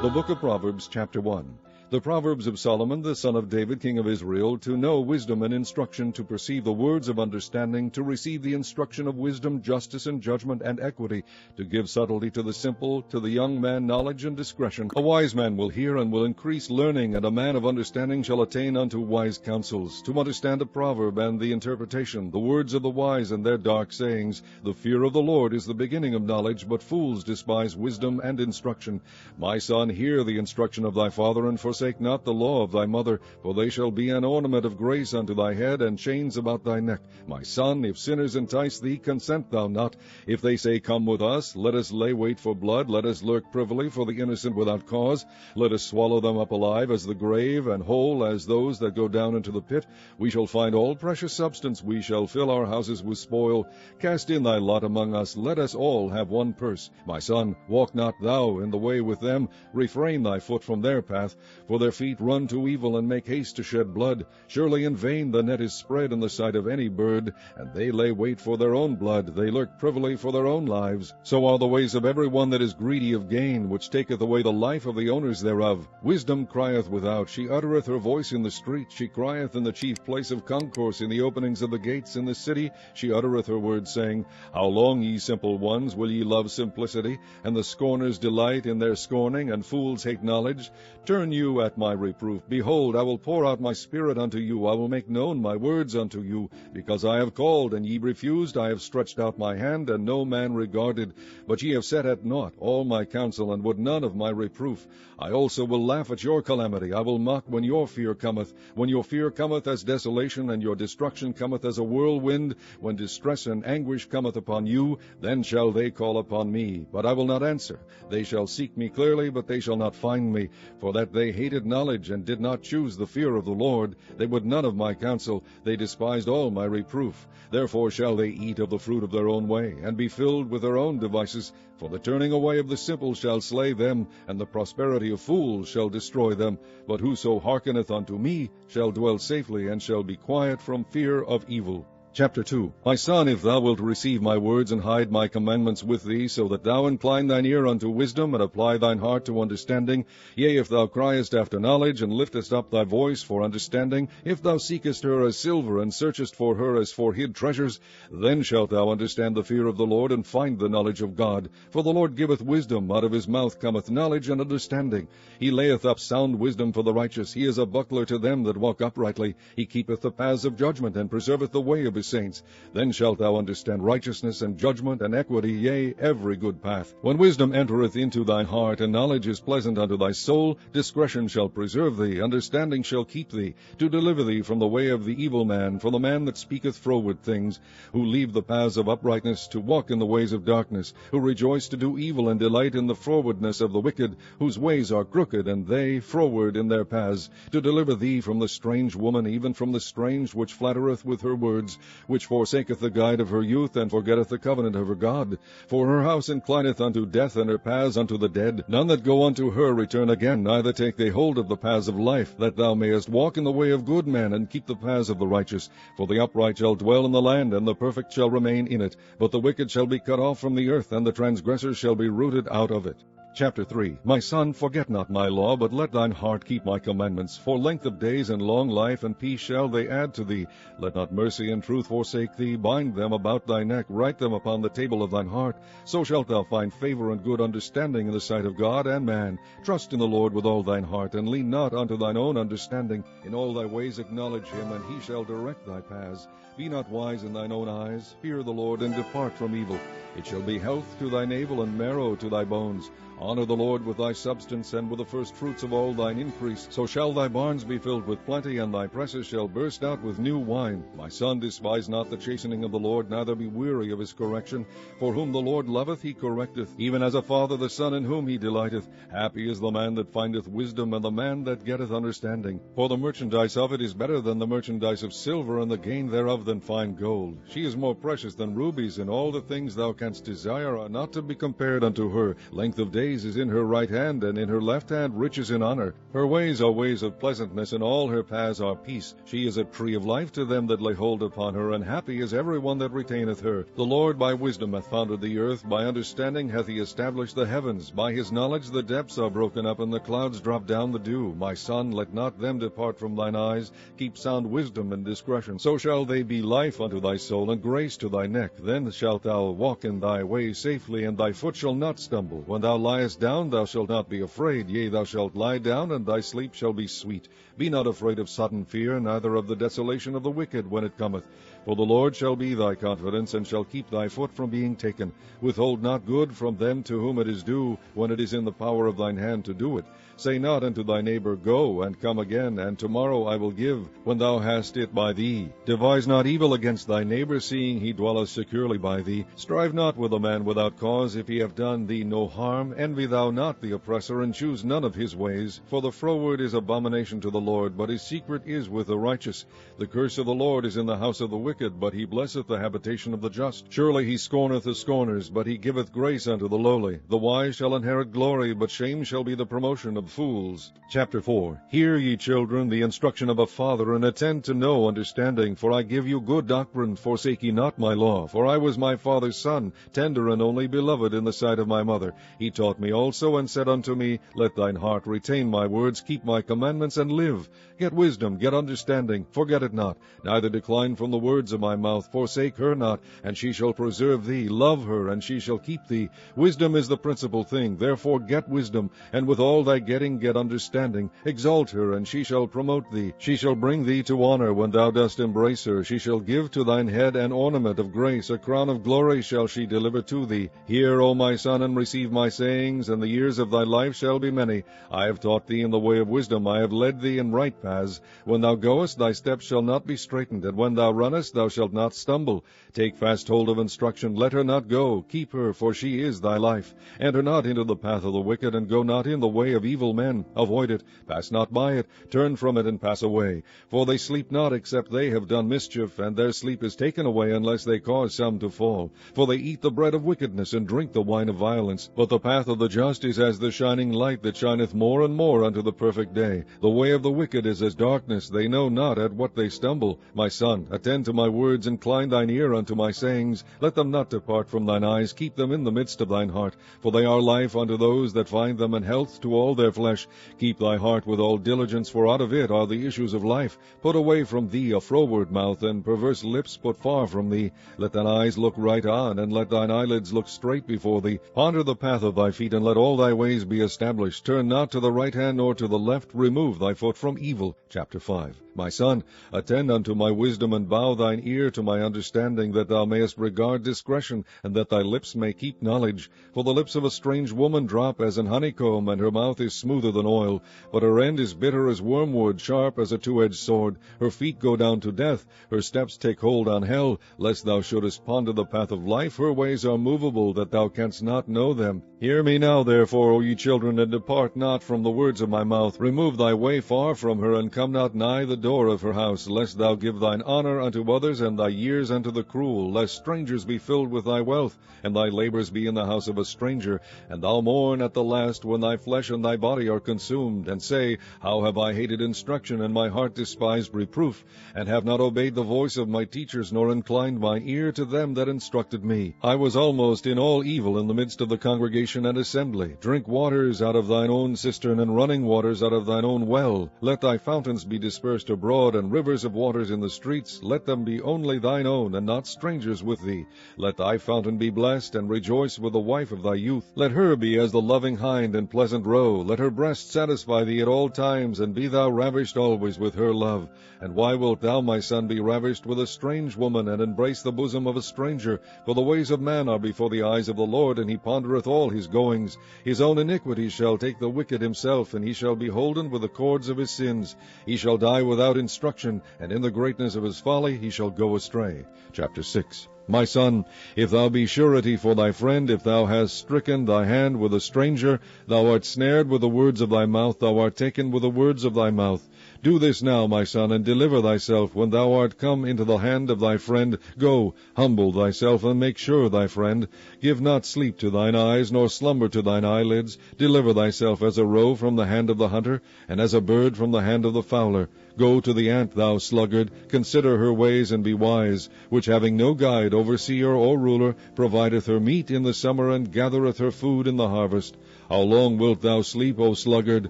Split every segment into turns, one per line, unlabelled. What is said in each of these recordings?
The book of Proverbs, chapter 1. The Proverbs of Solomon, the son of David, king of Israel, to know wisdom and instruction, to perceive the words of understanding, to receive the instruction of wisdom, justice, and judgment, and equity, to give subtlety to the simple, to the young man knowledge and discretion. A wise man will hear and will increase learning, and a man of understanding shall attain unto wise counsels, to understand a proverb and the interpretation, the words of the wise and their dark sayings. The fear of the Lord is the beginning of knowledge, but fools despise wisdom and instruction. My son, hear the instruction of thy father, and forsake not the law of thy mother, for they shall be an ornament of grace unto thy head, and chains about thy neck. My son, if sinners entice thee, consent thou not. If they say, Come with us, let us lay wait for blood, let us lurk privily for the innocent without cause. Let us swallow them up alive as the grave, and whole as those that go down into the pit. We shall find all precious substance, we shall fill our houses with spoil. Cast in thy lot among us, let us all have one purse. My son, walk not thou in the way with them, refrain thy foot from their path, for their feet run to evil, and make haste to shed blood. Surely in vain the net is spread in the sight of any bird, and they lay wait for their own blood, they lurk privily for their own lives. So are the ways of every one that is greedy of gain, which taketh away the life of the owners thereof. Wisdom crieth without, she uttereth her voice in the street, she crieth in the chief place of concourse, in the openings of the gates in the city, she uttereth her words, saying, How long, ye simple ones, will ye love simplicity? And the scorners delight in their scorning, and fools hate knowledge. Turn you at my reproof. Behold, I will pour out my spirit unto you, I will make known my words unto you. Because I have called, and ye refused, I have stretched out my hand, and no man regarded. But ye have set at naught all my counsel, and would none of my reproof. I also will laugh at your calamity, I will mock when your fear cometh. When your fear cometh as desolation, and your destruction cometh as a whirlwind, when distress and anguish cometh upon you, then shall they call upon me, but I will not answer. They shall seek me clearly, but they shall not find me. For that they hated knowledge, and did not choose the fear of the Lord, they would none of my counsel, they despised all my reproof. Therefore shall they eat of the fruit of their own way, and be filled with their own devices. For the turning away of the simple shall slay them, and the prosperity of fools shall destroy them. But whoso hearkeneth unto me shall dwell safely, and shall be quiet from fear of evil. Chapter 2. My son, if thou wilt receive my words, and hide my commandments with thee, so that thou incline thine ear unto wisdom, and apply thine heart to understanding, yea, if thou criest after knowledge, and liftest up thy voice for understanding, if thou seekest her as silver, and searchest for her as for hid treasures, then shalt thou understand the fear of the Lord, and find the knowledge of God. For the Lord giveth wisdom, out of his mouth cometh knowledge and understanding. He layeth up sound wisdom for the righteous, he is a buckler to them that walk uprightly. He keepeth the paths of judgment, and preserveth the way of his saints. Then shalt thou understand righteousness and judgment and equity, yea, every good path. When wisdom entereth into thine heart, and knowledge is pleasant unto thy soul, discretion shall preserve thee, understanding shall keep thee, to deliver thee from the way of the evil man, from the man that speaketh froward things, who leave the paths of uprightness, to walk in the ways of darkness, who rejoice to do evil, and delight in the frowardness of the wicked, whose ways are crooked, and they froward in their paths, to deliver thee from the strange woman, even from the strange which flattereth with her words, which forsaketh the guide of her youth, and forgetteth the covenant of her God. For her house inclineth unto death, and her paths unto the dead. None that go unto her return again, neither take they hold of the paths of life, that thou mayest walk in the way of good men, and keep the paths of the righteous. For the upright shall dwell in the land, and the perfect shall remain in it. But the wicked shall be cut off from the earth, and the transgressors shall be rooted out of it. Chapter 3. My son, forget not my law, but let thine heart keep my commandments. For length of days and long life and peace shall they add to thee. Let not mercy and truth forsake thee. Bind them about thy neck, write them upon the table of thine heart. So shalt thou find favor and good understanding in the sight of God and man. Trust in the Lord with all thine heart, and lean not unto thine own understanding. In all thy ways acknowledge him, and he shall direct thy paths. Be not wise in thine own eyes. Fear the Lord, and depart from evil. It shall be health to thy navel, and marrow to thy bones. Honor the Lord with thy substance, and with the first fruits of all thine increase. So shall thy barns be filled with plenty, and thy presses shall burst out with new wine. My son, despise not the chastening of the Lord, neither be weary of his correction. For whom the Lord loveth he correcteth, even as a father the son in whom he delighteth. Happy is the man that findeth wisdom, and the man that getteth understanding. For the merchandise of it is better than the merchandise of silver, and the gain thereof love than fine gold. She is more precious than rubies, and all the things thou canst desire are not to be compared unto her. Length of days is in her right hand, and in her left hand riches and honor. Her ways are ways of pleasantness, and all her paths are peace. She is a tree of life to them that lay hold upon her, and happy is every one that retaineth her. The Lord by wisdom hath founded the earth, by understanding hath he established the heavens. By his knowledge the depths are broken up, and the clouds drop down the dew. My son, let not them depart from thine eyes. Keep sound wisdom and discretion. So shall they be life unto thy soul, and grace to thy neck. Then shalt thou walk in thy way safely, and thy foot shall not stumble. When thou liest down, thou shalt not be afraid. Yea, thou shalt lie down, and thy sleep shall be sweet. Be not afraid of sudden fear, neither of the desolation of the wicked when it cometh. For the Lord shall be thy confidence, and shall keep thy foot from being taken. Withhold not good from them to whom it is due, when it is in the power of thine hand to do it. Say not unto thy neighbor, Go, and come again, and tomorrow I will give, when thou hast it by thee. Devise not evil against thy neighbor, seeing he dwelleth securely by thee. Strive not with a man without cause, if he have done thee no harm. Envy thou not the oppressor, and choose none of his ways. For the froward is abomination to the Lord, but his secret is with the righteous. The curse of the Lord is in the house of the wicked, but he blesseth the habitation of the just. Surely he scorneth the scorners, but he giveth grace unto the lowly. The wise shall inherit glory, but shame shall be the promotion of fools. Chapter 4. Hear, ye children, the instruction of a father, and attend to know understanding. For I give you good doctrine, forsake ye not my law. For I was my father's son, tender and only beloved in the sight of my mother. He taught me also, and said unto me, Let thine heart retain my words, keep my commandments, and live. Get wisdom, get understanding, forget it not, neither decline from the words of my mouth. Forsake her not, and she shall preserve thee. Love her, and she shall keep thee. Wisdom is the principal thing, therefore get wisdom, and with all thy getting get understanding. Exalt her, and she shall promote thee. She shall bring thee to honor when thou dost embrace her. She shall give to thine head an ornament of grace, a crown of glory shall she deliver to thee. Hear, O my son, and receive my sayings, and the years of thy life shall be many. I have taught thee in the way of wisdom, I have led thee in right paths. When thou goest, thy steps shall not be straitened, and when thou runnest, thou shalt not stumble. Take fast hold of instruction, let her not go. Keep her, for she is thy life. Enter not into the path of the wicked, and go not in the way of evil men. Avoid it, pass not by it, turn from it, and pass away. For they sleep not, except they have done mischief, and their sleep is taken away, unless they cause some to fall. For they eat the bread of wickedness, and drink the wine of violence. But the path of the just is as the shining light, that shineth more and more unto the perfect day. The way of the wicked is as darkness, they know not at what they stumble. My son, attend to my words, incline thine ear unto my sayings. Let them not depart from thine eyes, keep them in the midst of thine heart. For they are life unto those that find them, and health to all their flesh. Keep thy heart with all diligence, for out of it are the issues of life. Put away from thee a froward mouth, and perverse lips put far from thee. Let thine eyes look right on, and let thine eyelids look straight before thee. Ponder the path of thy feet, and let all thy ways be established. Turn not to the right hand nor to the left. Remove thy foot from evil. Chapter 5. My son, attend unto my wisdom, and bow thine ear to my understanding, that thou mayest regard discretion, and that thy lips may keep knowledge. For the lips of a strange woman drop as an honeycomb, and her mouth is smoother than oil. But her end is bitter as wormwood, sharp as a two-edged sword. Her feet go down to death, her steps take hold on hell. Lest thou shouldest ponder the path of life, her ways are movable, that thou canst not know them. Hear me now, therefore, O ye children, and depart not from the words of my mouth. Remove thy way far from her, and come not nigh the door of her house, lest thou give thine honor unto others, and thy years unto the cruel, lest strangers be filled with thy wealth, and thy labors be in the house of a stranger, and thou mourn at the last, when thy flesh and thy body are consumed, and say, How have I hated instruction, and my heart despised reproof, and have not obeyed the voice of my teachers, nor inclined my ear to them that instructed me. I was almost in all evil in the midst of the congregation and assembly. Drink waters out of thine own cistern, and running waters out of thine own well. Let thy fountains be dispersed abroad, and rivers of waters in the streets. Let them be only thine own, and not strangers with thee. Let thy fountain be blessed, and rejoice with the wife of thy youth. Let her be as the loving hind and pleasant roe. Let her breast satisfy thee at all times, and be thou ravished always with her love. And why wilt thou, my son, be ravished with a strange woman, and embrace the bosom of a stranger? For the ways of man are before the eyes of the Lord, and he pondereth all his goings. His own iniquity shall take the wicked himself, and he shall be holden with the cords of his sins. He shall die without instruction, and in the greatness of his folly he shall go astray. Chapter 6. My son, if thou be surety for thy friend, if thou hast stricken thy hand with a stranger, thou art snared with the words of thy mouth, thou art taken with the words of thy mouth. Do this now, my son, and deliver thyself when thou art come into the hand of thy friend. Go, humble thyself, and make sure thy friend. Give not sleep to thine eyes, nor slumber to thine eyelids. Deliver thyself as a roe from the hand of the hunter, and as a bird from the hand of the fowler. Go to the ant, thou sluggard, consider her ways, and be wise, which having no guide, overseer, or ruler, provideth her meat in the summer, and gathereth her food in the harvest. How long wilt thou sleep, O sluggard?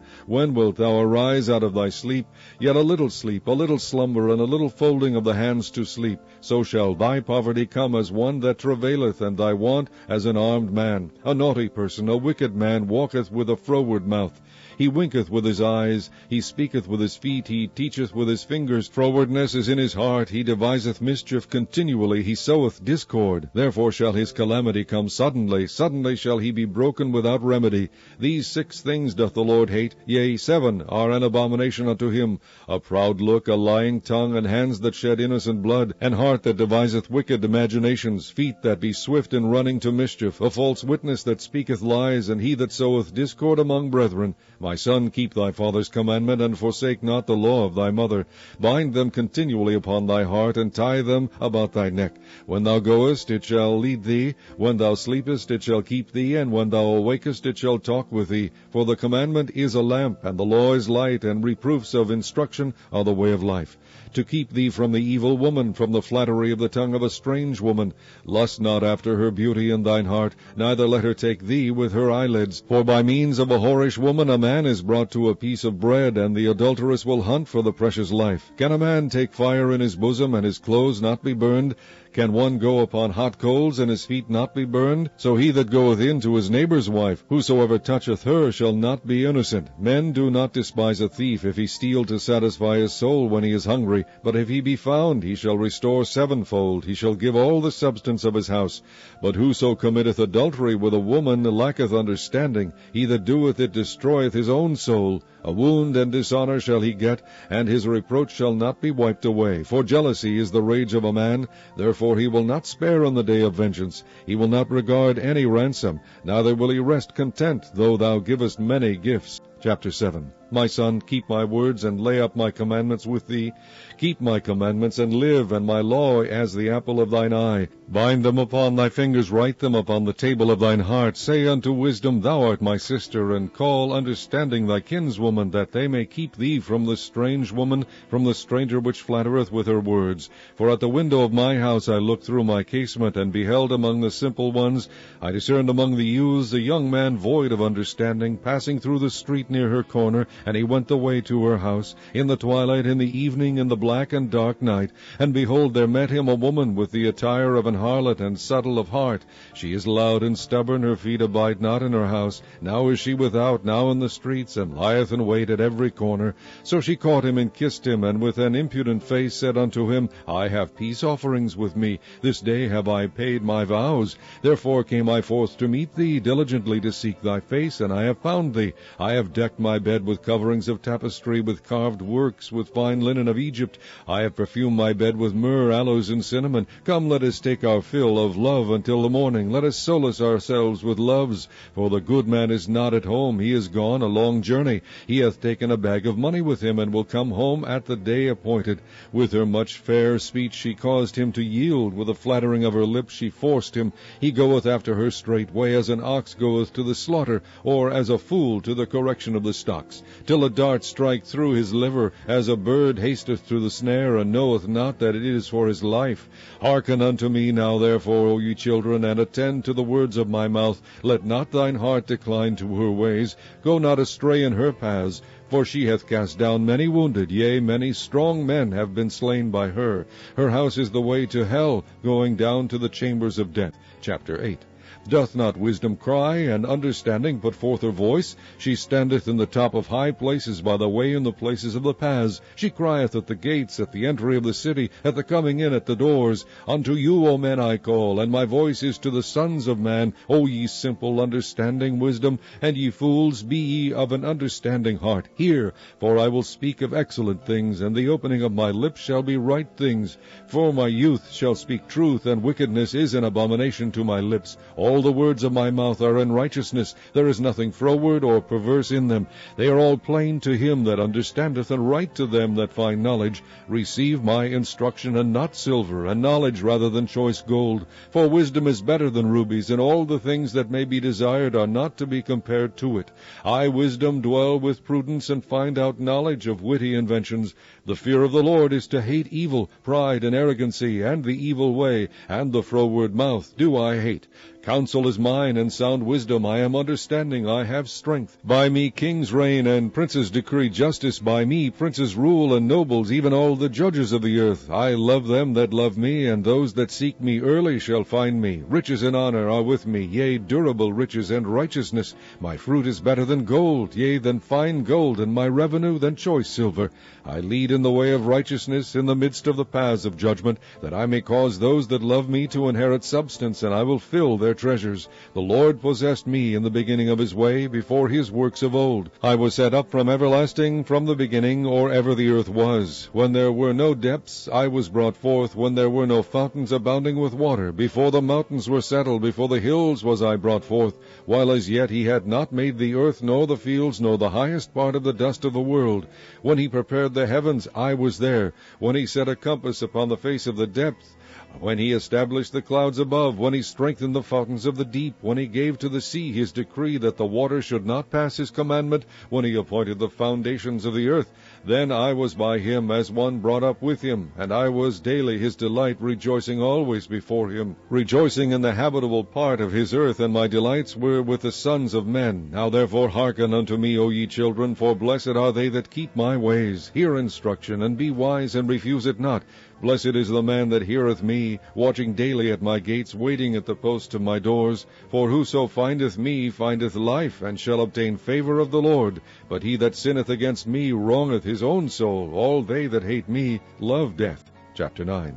When wilt thou arise out of thy sleep? Yet a little sleep, a little slumber, and a little folding of the hands to sleep. So shall thy poverty come as one that travaileth, and thy want as an armed man. A naughty person, a wicked man, walketh with a froward mouth. He winketh with his eyes, he speaketh with his feet, he teacheth with his fingers. Frowardness is in his heart, he deviseth mischief continually, he soweth discord. Therefore shall his calamity come suddenly, suddenly shall he be broken without remedy. These 6 things doth the Lord hate, yea, 7 are an abomination unto him: a proud look, a lying tongue, and hands that shed innocent blood, and heart that deviseth wicked imaginations, feet that be swift in running to mischief, a false witness that speaketh lies, and he that soweth discord among brethren. My son, keep thy father's commandment, and forsake not the law of thy mother. Bind them continually upon thy heart, and tie them about thy neck. When thou goest, it shall lead thee. When thou sleepest, it shall keep thee. And when thou awakest, it shall talk with thee. For the commandment is a lamp, and the law is light, and reproofs of instruction are the way of life. To keep thee from the evil woman, from the flattery of the tongue of a strange woman. Lust not after her beauty in thine heart, neither let her take thee with her eyelids. For by means of a whorish woman a man is brought to a piece of bread, and the adulteress will hunt for the precious life. Can a man take fire in his bosom, and his clothes not be burned? Can one go upon hot coals, and his feet not be burned? So he that goeth in to his neighbour's wife, whosoever toucheth her, shall not be innocent. Men do not despise a thief, if he steal to satisfy his soul when he is hungry. But if he be found, he shall restore sevenfold. He shall give all the substance of his house. But whoso committeth adultery with a woman lacketh understanding. He that doeth it destroyeth his own soul. A wound and dishonour shall he get, and his reproach shall not be wiped away. For jealousy is the rage of a man, therefore he will not spare on the day of vengeance. He will not regard any ransom, neither will he rest content, though thou givest many gifts. Chapter 7. My son, keep my words, and lay up my commandments with thee. Keep my commandments, and live, and my law as the apple of thine eye. Bind them upon thy fingers, write them upon the table of thine heart. Say unto wisdom, Thou art my sister, and call understanding thy kinswoman, that they may keep thee from the strange woman, from the stranger which flattereth with her words. For at the window of my house I looked through my casement, and beheld among the simple ones, I discerned among the youths a young man void of understanding, passing through the street near her corner, and he went the way to her house, in the twilight, in the evening, in the black and dark night. And behold, there met him a woman with the attire of an harlot, and subtle of heart. She is loud and stubborn, her feet abide not in her house. Now is she without, now in the streets, and lieth in wait at every corner. So she caught him and kissed him, and with an impudent face said unto him, I have peace offerings with me. This day have I paid my vows. Therefore came I forth to meet thee, diligently to seek thy face, and I have found thee. I have decked my bed with coverings of tapestry, with carved works, with fine linen of Egypt. I have perfumed my bed with myrrh, aloes, and cinnamon. Come, let us take our fill of love until the morning. Let us solace ourselves with loves. For the good man is not at home. He is gone a long journey. He hath taken a bag of money with him, and will come home at the day appointed. With her much fair speech she caused him to yield. With the flattering of her lips she forced him. He goeth after her straightway, as an ox goeth to the slaughter, or as a fool to the correction of the stocks, till a dart strike through his liver, as a bird hasteth to the snare, and knoweth not that it is for his life. Hearken unto me now, therefore, O ye children, and attend to the words of my mouth. Let not thine heart decline to her ways. Go not astray in her paths. For she hath cast down many wounded, yea, many strong men have been slain by her. Her house is the way to hell, going down to the chambers of death. Chapter 8. Doth not wisdom cry, and understanding put forth her voice? She standeth in the top of high places, by the way in the places of the paths. She crieth at the gates, at the entry of the city, at the coming in at the doors. Unto you, O men, I call, and my voice is to the sons of man. O ye simple, understanding wisdom, and ye fools, be ye of an understanding heart. Hear, for I will speak of excellent things, and the opening of my lips shall be right things. For my youth shall speak truth, and wickedness is an abomination to my lips. All the words of my mouth are in righteousness. There is nothing froward or perverse in them. They are all plain to him that understandeth, and right to them that find knowledge. Receive my instruction, and not silver, and knowledge rather than choice gold. For wisdom is better than rubies, and all the things that may be desired are not to be compared to it. I, wisdom, dwell with prudence, and find out knowledge of witty inventions. The fear of the Lord is to hate evil, pride and arrogancy, and the evil way, and the froward mouth do I hate. Counsel is mine, and sound wisdom. I am understanding, I have strength. By me kings reign, and princes decree justice. By me princes rule, and nobles, even all the judges of the earth. I love them that love me, and those that seek me early shall find me. Riches and honor are with me, yea, durable riches and righteousness. My fruit is better than gold, yea, than fine gold, and my revenue than choice silver. I lead in the way of righteousness, in the midst of the paths of judgment, that I may cause those that love me to inherit substance, and I will fill their treasures. The Lord possessed me in the beginning of his way, before his works of old. I was set up from everlasting, from the beginning, or ever the earth was. When there were no depths, I was brought forth, when there were no fountains abounding with water. Before the mountains were settled, before the hills was I brought forth, while as yet he had not made the earth, nor the fields, nor the highest part of the dust of the world. When he prepared the heavens, I was there. When he set a compass upon the face of the depth, when he established the clouds above, when he strengthened the fountains of the deep, when he gave to the sea his decree that the water should not pass his commandment, when he appointed the foundations of the earth, then I was by him as one brought up with him, and I was daily his delight, rejoicing always before him, rejoicing in the habitable part of his earth, and my delights were with the sons of men. Now therefore hearken unto me, O ye children, for blessed are they that keep my ways. Hear instruction, and be wise, and refuse it not. Blessed is the man that heareth me, watching daily at my gates, waiting at the posts of my doors. For whoso findeth me findeth life, and shall obtain favor of the Lord. But he that sinneth against me wrongeth his own soul. All they that hate me love death. Chapter 9.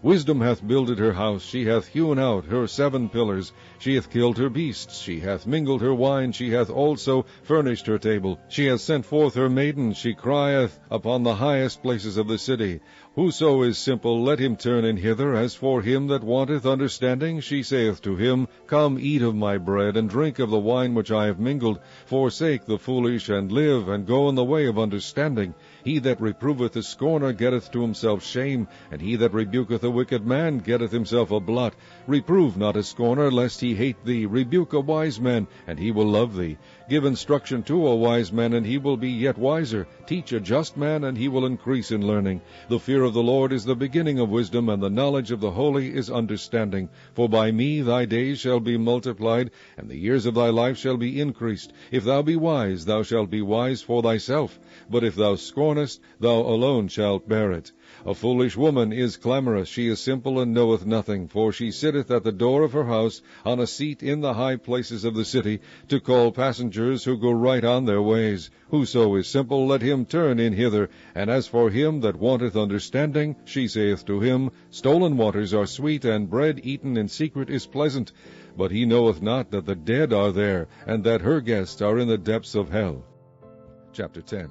Wisdom hath builded her house, she hath hewn out her 7 pillars. She hath killed her beasts, she hath mingled her wine, she hath also furnished her table. She hath sent forth her maidens, she crieth upon the highest places of the city. Whoso is simple, let him turn in hither. As for him that wanteth understanding, she saith to him, Come, eat of my bread, and drink of the wine which I have mingled. Forsake the foolish, and live, and go in the way of understanding. He that reproveth the scorner getteth to himself shame, and he that rebuketh a wicked man getteth himself a blot. Reprove not a scorner, lest he hate thee. Rebuke a wise man, and he will love thee. Give instruction to a wise man, and he will be yet wiser. Teach a just man, and he will increase in learning. The fear of the Lord is the beginning of wisdom, and the knowledge of the holy is understanding. For by me thy days shall be multiplied, and the years of thy life shall be increased. If thou be wise, thou shalt be wise for thyself. But if thou scornest, thou alone shalt bear it. A foolish woman is clamorous, she is simple and knoweth nothing. For she sitteth at the door of her house, on a seat in the high places of the city, to call passengers who go right on their ways. Whoso is simple, let him turn in hither. And as for him that wanteth understanding, she saith to him, Stolen waters are sweet, and bread eaten in secret is pleasant. But he knoweth not that the dead are there, and that her guests are in the depths of hell. Chapter 10.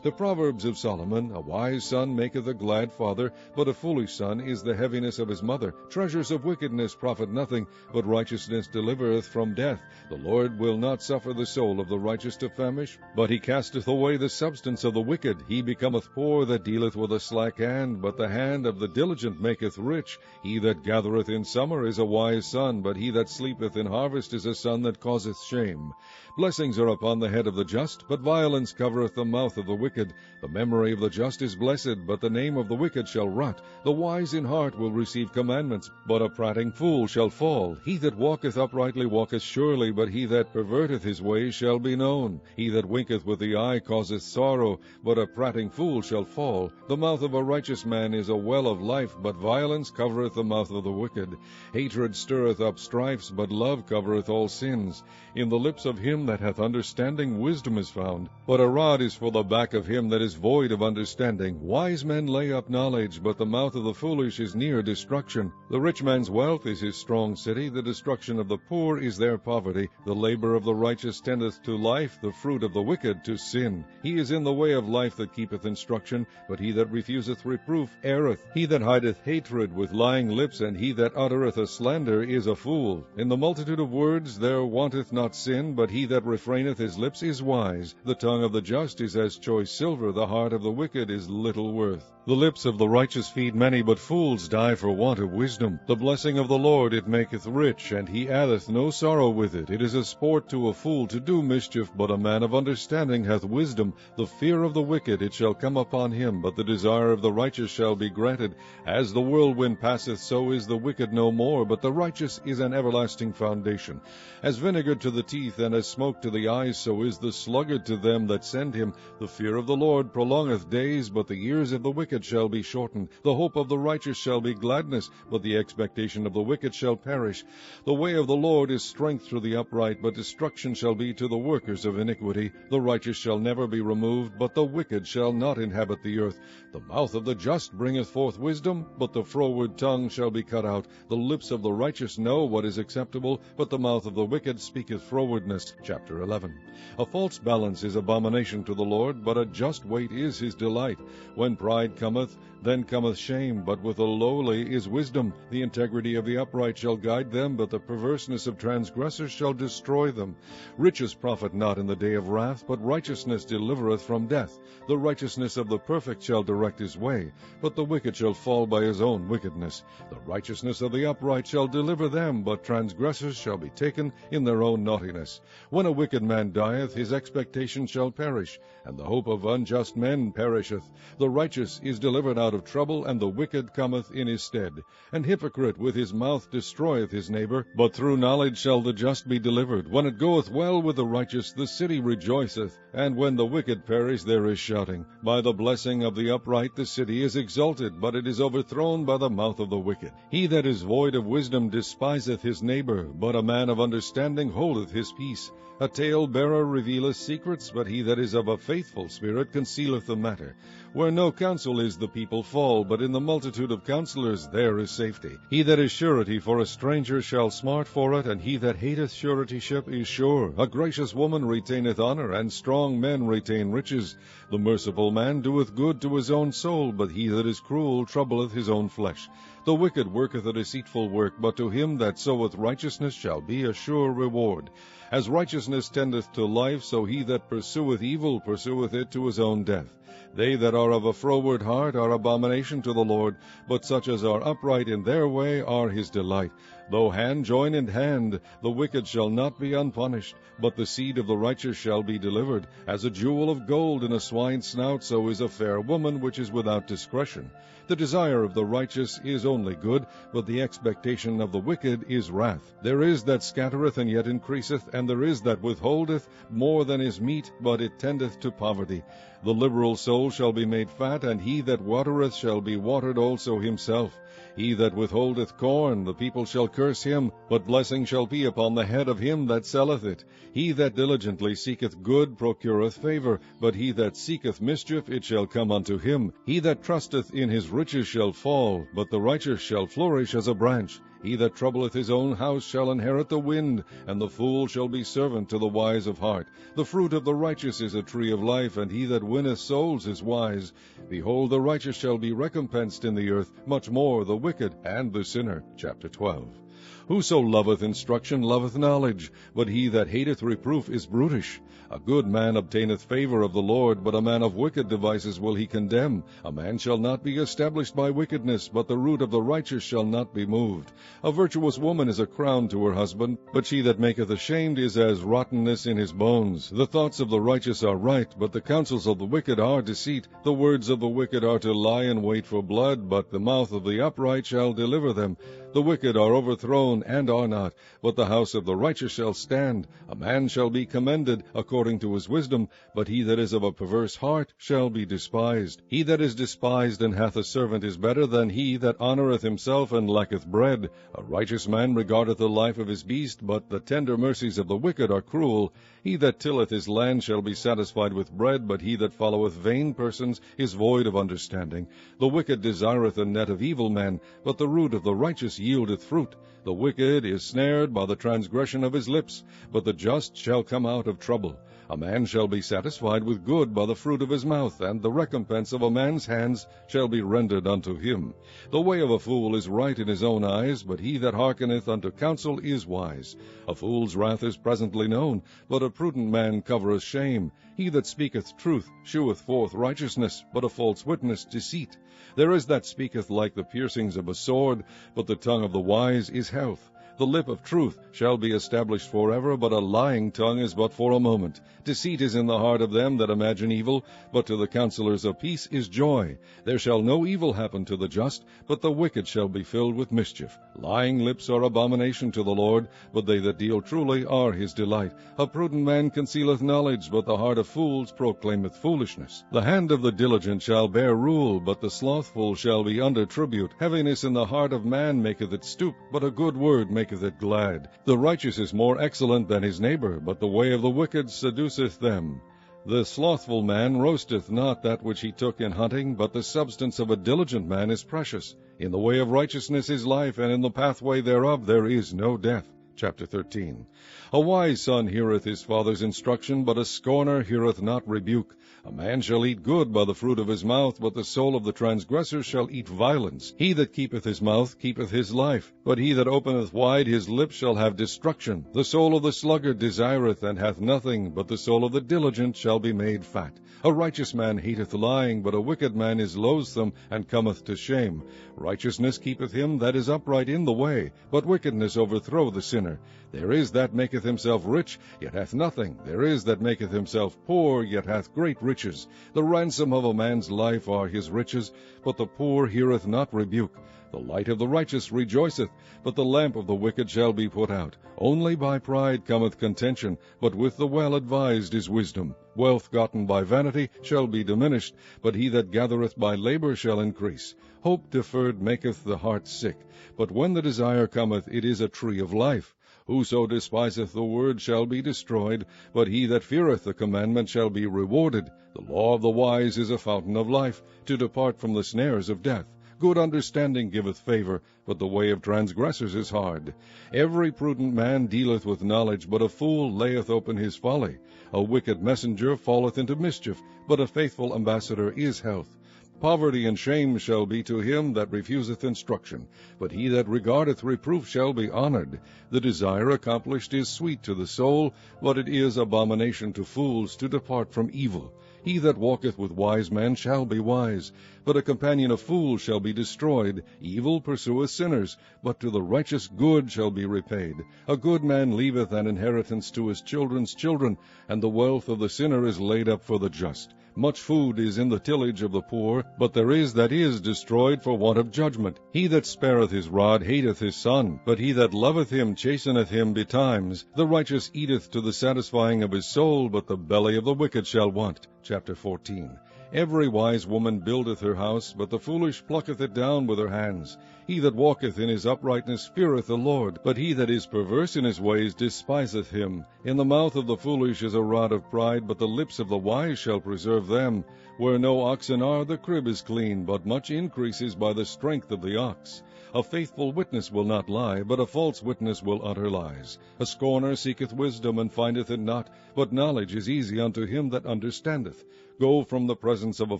The Proverbs of Solomon, A wise son maketh a glad father, but a foolish son is the heaviness of his mother. Treasures of wickedness profit nothing, but righteousness delivereth from death. The Lord will not suffer the soul of the righteous to famish, but he casteth away the substance of the wicked. He becometh poor that dealeth with a slack hand, but the hand of the diligent maketh rich. He that gathereth in summer is a wise son, but he that sleepeth in harvest is a son that causeth shame. Blessings are upon the head of the just, but violence covereth the mouth of the wicked. The memory of the just is blessed, but the name of the wicked shall rot. The wise in heart will receive commandments, but a prating fool shall fall. He that walketh uprightly walketh surely, but he that perverteth his way shall be known. He that winketh with the eye causeth sorrow, but a prating fool shall fall. The mouth of a righteous man is a well of life, but violence covereth the mouth of the wicked. Hatred stirreth up strifes, but love covereth all sins. In the lips of him that hath understanding wisdom is found, but a rod is for the back back of him that is void of understanding. Wise men lay up knowledge, but the mouth of the foolish is near destruction. The rich man's wealth is his strong city, the destruction of the poor is their poverty. The labor of the righteous tendeth to life, the fruit of the wicked to sin. He is in the way of life that keepeth instruction, but he that refuseth reproof erreth. He that hideth hatred with lying lips, and he that uttereth a slander is a fool. In the multitude of words there wanteth not sin, but he that refraineth his lips is wise. The tongue of the just is as choice silver, the heart of the wicked is little worth. The lips of the righteous feed many, but fools die for want of wisdom. The blessing of the Lord it maketh rich, and he addeth no sorrow with it. It is a sport to a fool to do mischief, but a man of understanding hath wisdom. The fear of the wicked it shall come upon him, but the desire of the righteous shall be granted. As the whirlwind passeth, so is the wicked no more, but the righteous is an everlasting foundation. As vinegar to the teeth, and as smoke to the eyes, so is the sluggard to them that send him. The fear of the Lord prolongeth days, but the years of the wicked shall be shortened. The hope of the righteous shall be gladness, but the expectation of the wicked shall perish. The way of the Lord is strength to the upright, but destruction shall be to the workers of iniquity. The righteous shall never be removed, but the wicked shall not inhabit the earth. The mouth of the just bringeth forth wisdom, but the froward tongue shall be cut out. The lips of the righteous know what is acceptable, but the mouth of the wicked speaketh frowardness. Chapter 11. A false balance is abomination to the Lord, but a just weight is his delight. When pride cometh, then cometh shame, but with the lowly is wisdom. The integrity of the upright shall guide them, but the perverseness of transgressors shall destroy them. Riches profit not in the day of wrath, but righteousness delivereth from death. The righteousness of the perfect shall direct his way, but the wicked shall fall by his own wickedness. The righteousness of the upright shall deliver them, but transgressors shall be taken in their own naughtiness. When a wicked man dieth, his expectation shall perish, and the hope of unjust men perisheth. The righteous is delivered out of trouble, and the wicked cometh in his stead. An hypocrite with his mouth destroyeth his neighbor, but through knowledge shall the just be delivered. When it goeth well with the righteous, the city rejoiceth, and when the wicked perish, there is shouting. By the blessing of the upright the city is exalted, but it is overthrown by the mouth of the wicked. He that is void of wisdom despiseth his neighbor, but a man of understanding holdeth his peace. A tale-bearer revealeth secrets, but he that is of a faithful spirit concealeth the matter. Where no counsel is, the people fall, but in the multitude of counselors there is safety. He that is surety for a stranger shall smart for it, and he that hateth suretyship is sure. A gracious woman retaineth honor, and strong men retain riches. The merciful man doeth good to his own soul, but he that is cruel troubleth his own flesh. The wicked worketh a deceitful work, but to him that soweth righteousness shall be a sure reward. As righteousness tendeth to life, so he that pursueth evil pursueth it to his own death. They that are of a froward heart are abomination to the Lord, but such as are upright in their way are his delight. Though hand join in hand, the wicked shall not be unpunished, but the seed of the righteous shall be delivered. As a jewel of gold in a swine's snout, so is a fair woman which is without discretion. The desire of the righteous is only good, but the expectation of the wicked is wrath. There is that scattereth and yet increaseth, and there is that withholdeth more than is meet, but it tendeth to poverty. The liberal soul shall be made fat, and he that watereth shall be watered also himself. He that withholdeth corn, the people shall curse him, but blessing shall be upon the head of him that selleth it. He that diligently seeketh good procureth favor, but he that seeketh mischief, it shall come unto him. He that trusteth in his riches shall fall, but the righteous shall flourish as a branch. He that troubleth his own house shall inherit the wind, and the fool shall be servant to the wise of heart. The fruit of the righteous is a tree of life, and he that winneth souls is wise. Behold, the righteous shall be recompensed in the earth, much more the wicked and the sinner. Chapter 12. Whoso loveth instruction loveth knowledge, but he that hateth reproof is brutish. A good man obtaineth favor of the Lord, but a man of wicked devices will he condemn. A man shall not be established by wickedness, but the root of the righteous shall not be moved. A virtuous woman is a crown to her husband, but she that maketh ashamed is as rottenness in his bones. The thoughts of the righteous are right, but the counsels of the wicked are deceit. The words of the wicked are to lie in wait for blood, but the mouth of the upright shall deliver them. The wicked are overthrown sown and are not, but the house of the righteous shall stand. A man shall be commended according to his wisdom, but he that is of a perverse heart shall be despised. He that is despised and hath a servant is better than he that honoureth himself and lacketh bread. A righteous man regardeth the life of his beast, but the tender mercies of the wicked are cruel. He that tilleth his land shall be satisfied with bread, but he that followeth vain persons is void of understanding. The wicked desireth the net of evil men, but the root of the righteous yieldeth fruit. The wicked is snared by the transgression of his lips, but the just shall come out of trouble. A man shall be satisfied with good by the fruit of his mouth, and the recompense of a man's hands shall be rendered unto him. The way of a fool is right in his own eyes, but he that hearkeneth unto counsel is wise. A fool's wrath is presently known, but a prudent man covereth shame. He that speaketh truth sheweth forth righteousness, but a false witness deceit. There is that speaketh like the piercings of a sword, but the tongue of the wise is health. The lip of truth shall be established forever, but a lying tongue is but for a moment. Deceit is in the heart of them that imagine evil, but to the counselors of peace is joy. There shall no evil happen to the just, but the wicked shall be filled with mischief. Lying lips are abomination to the Lord, but they that deal truly are his delight. A prudent man concealeth knowledge, but the heart of fools proclaimeth foolishness. The hand of the diligent shall bear rule, but the slothful shall be under tribute. Heaviness in the heart of man maketh it stoop, but a good word maketh it glad. The righteous is more excellent than his neighbor, but the way of the wicked seduceth them. The slothful man roasteth not that which he took in hunting, but the substance of a diligent man is precious. In the way of righteousness is life, and in the pathway thereof there is no death. Chapter 13. A wise son heareth his father's instruction, but a scorner heareth not rebuke. A man shall eat good by the fruit of his mouth, but the soul of the transgressor shall eat violence. He that keepeth his mouth keepeth his life, but he that openeth wide his lips shall have destruction. The soul of the sluggard desireth and hath nothing, but the soul of the diligent shall be made fat. A righteous man hateth lying, but a wicked man is loathsome, and cometh to shame. Righteousness keepeth him that is upright in the way, but wickedness overthrow the sinner. There is that maketh himself rich, yet hath nothing. There is that maketh himself poor, yet hath great riches. The ransom of a man's life are his riches, but the poor heareth not rebuke. The light of the righteous rejoiceth, but the lamp of the wicked shall be put out. Only by pride cometh contention, but with the well-advised is wisdom. Wealth gotten by vanity shall be diminished, but he that gathereth by labor shall increase. Hope deferred maketh the heart sick, but when the desire cometh, it is a tree of life. Whoso despiseth the word shall be destroyed, but he that feareth the commandment shall be rewarded. The law of the wise is a fountain of life, to depart from the snares of death. Good understanding giveth favor, but the way of transgressors is hard. Every prudent man dealeth with knowledge, but a fool layeth open his folly. A wicked messenger falleth into mischief, but a faithful ambassador is health. Poverty and shame shall be to him that refuseth instruction, but he that regardeth reproof shall be honored. The desire accomplished is sweet to the soul, but it is abomination to fools to depart from evil. He that walketh with wise men shall be wise, but a companion of fools shall be destroyed. Evil pursueth sinners, but to the righteous good shall be repaid. A good man leaveth an inheritance to his children's children, and the wealth of the sinner is laid up for the just. Much food is in the tillage of the poor, but there is that is destroyed for want of judgment. He that spareth his rod hateth his son, but he that loveth him chasteneth him betimes. The righteous eateth to the satisfying of his soul, but the belly of the wicked shall want. Chapter 14. Every wise woman buildeth her house, but the foolish plucketh it down with her hands. He that walketh in his uprightness feareth the Lord, but he that is perverse in his ways despiseth him. In the mouth of the foolish is a rod of pride, but the lips of the wise shall preserve them. Where no oxen are, the crib is clean, but much increase is by the strength of the ox. A faithful witness will not lie, but a false witness will utter lies. A scorner seeketh wisdom, and findeth it not, but knowledge is easy unto him that understandeth. Go from the presence of a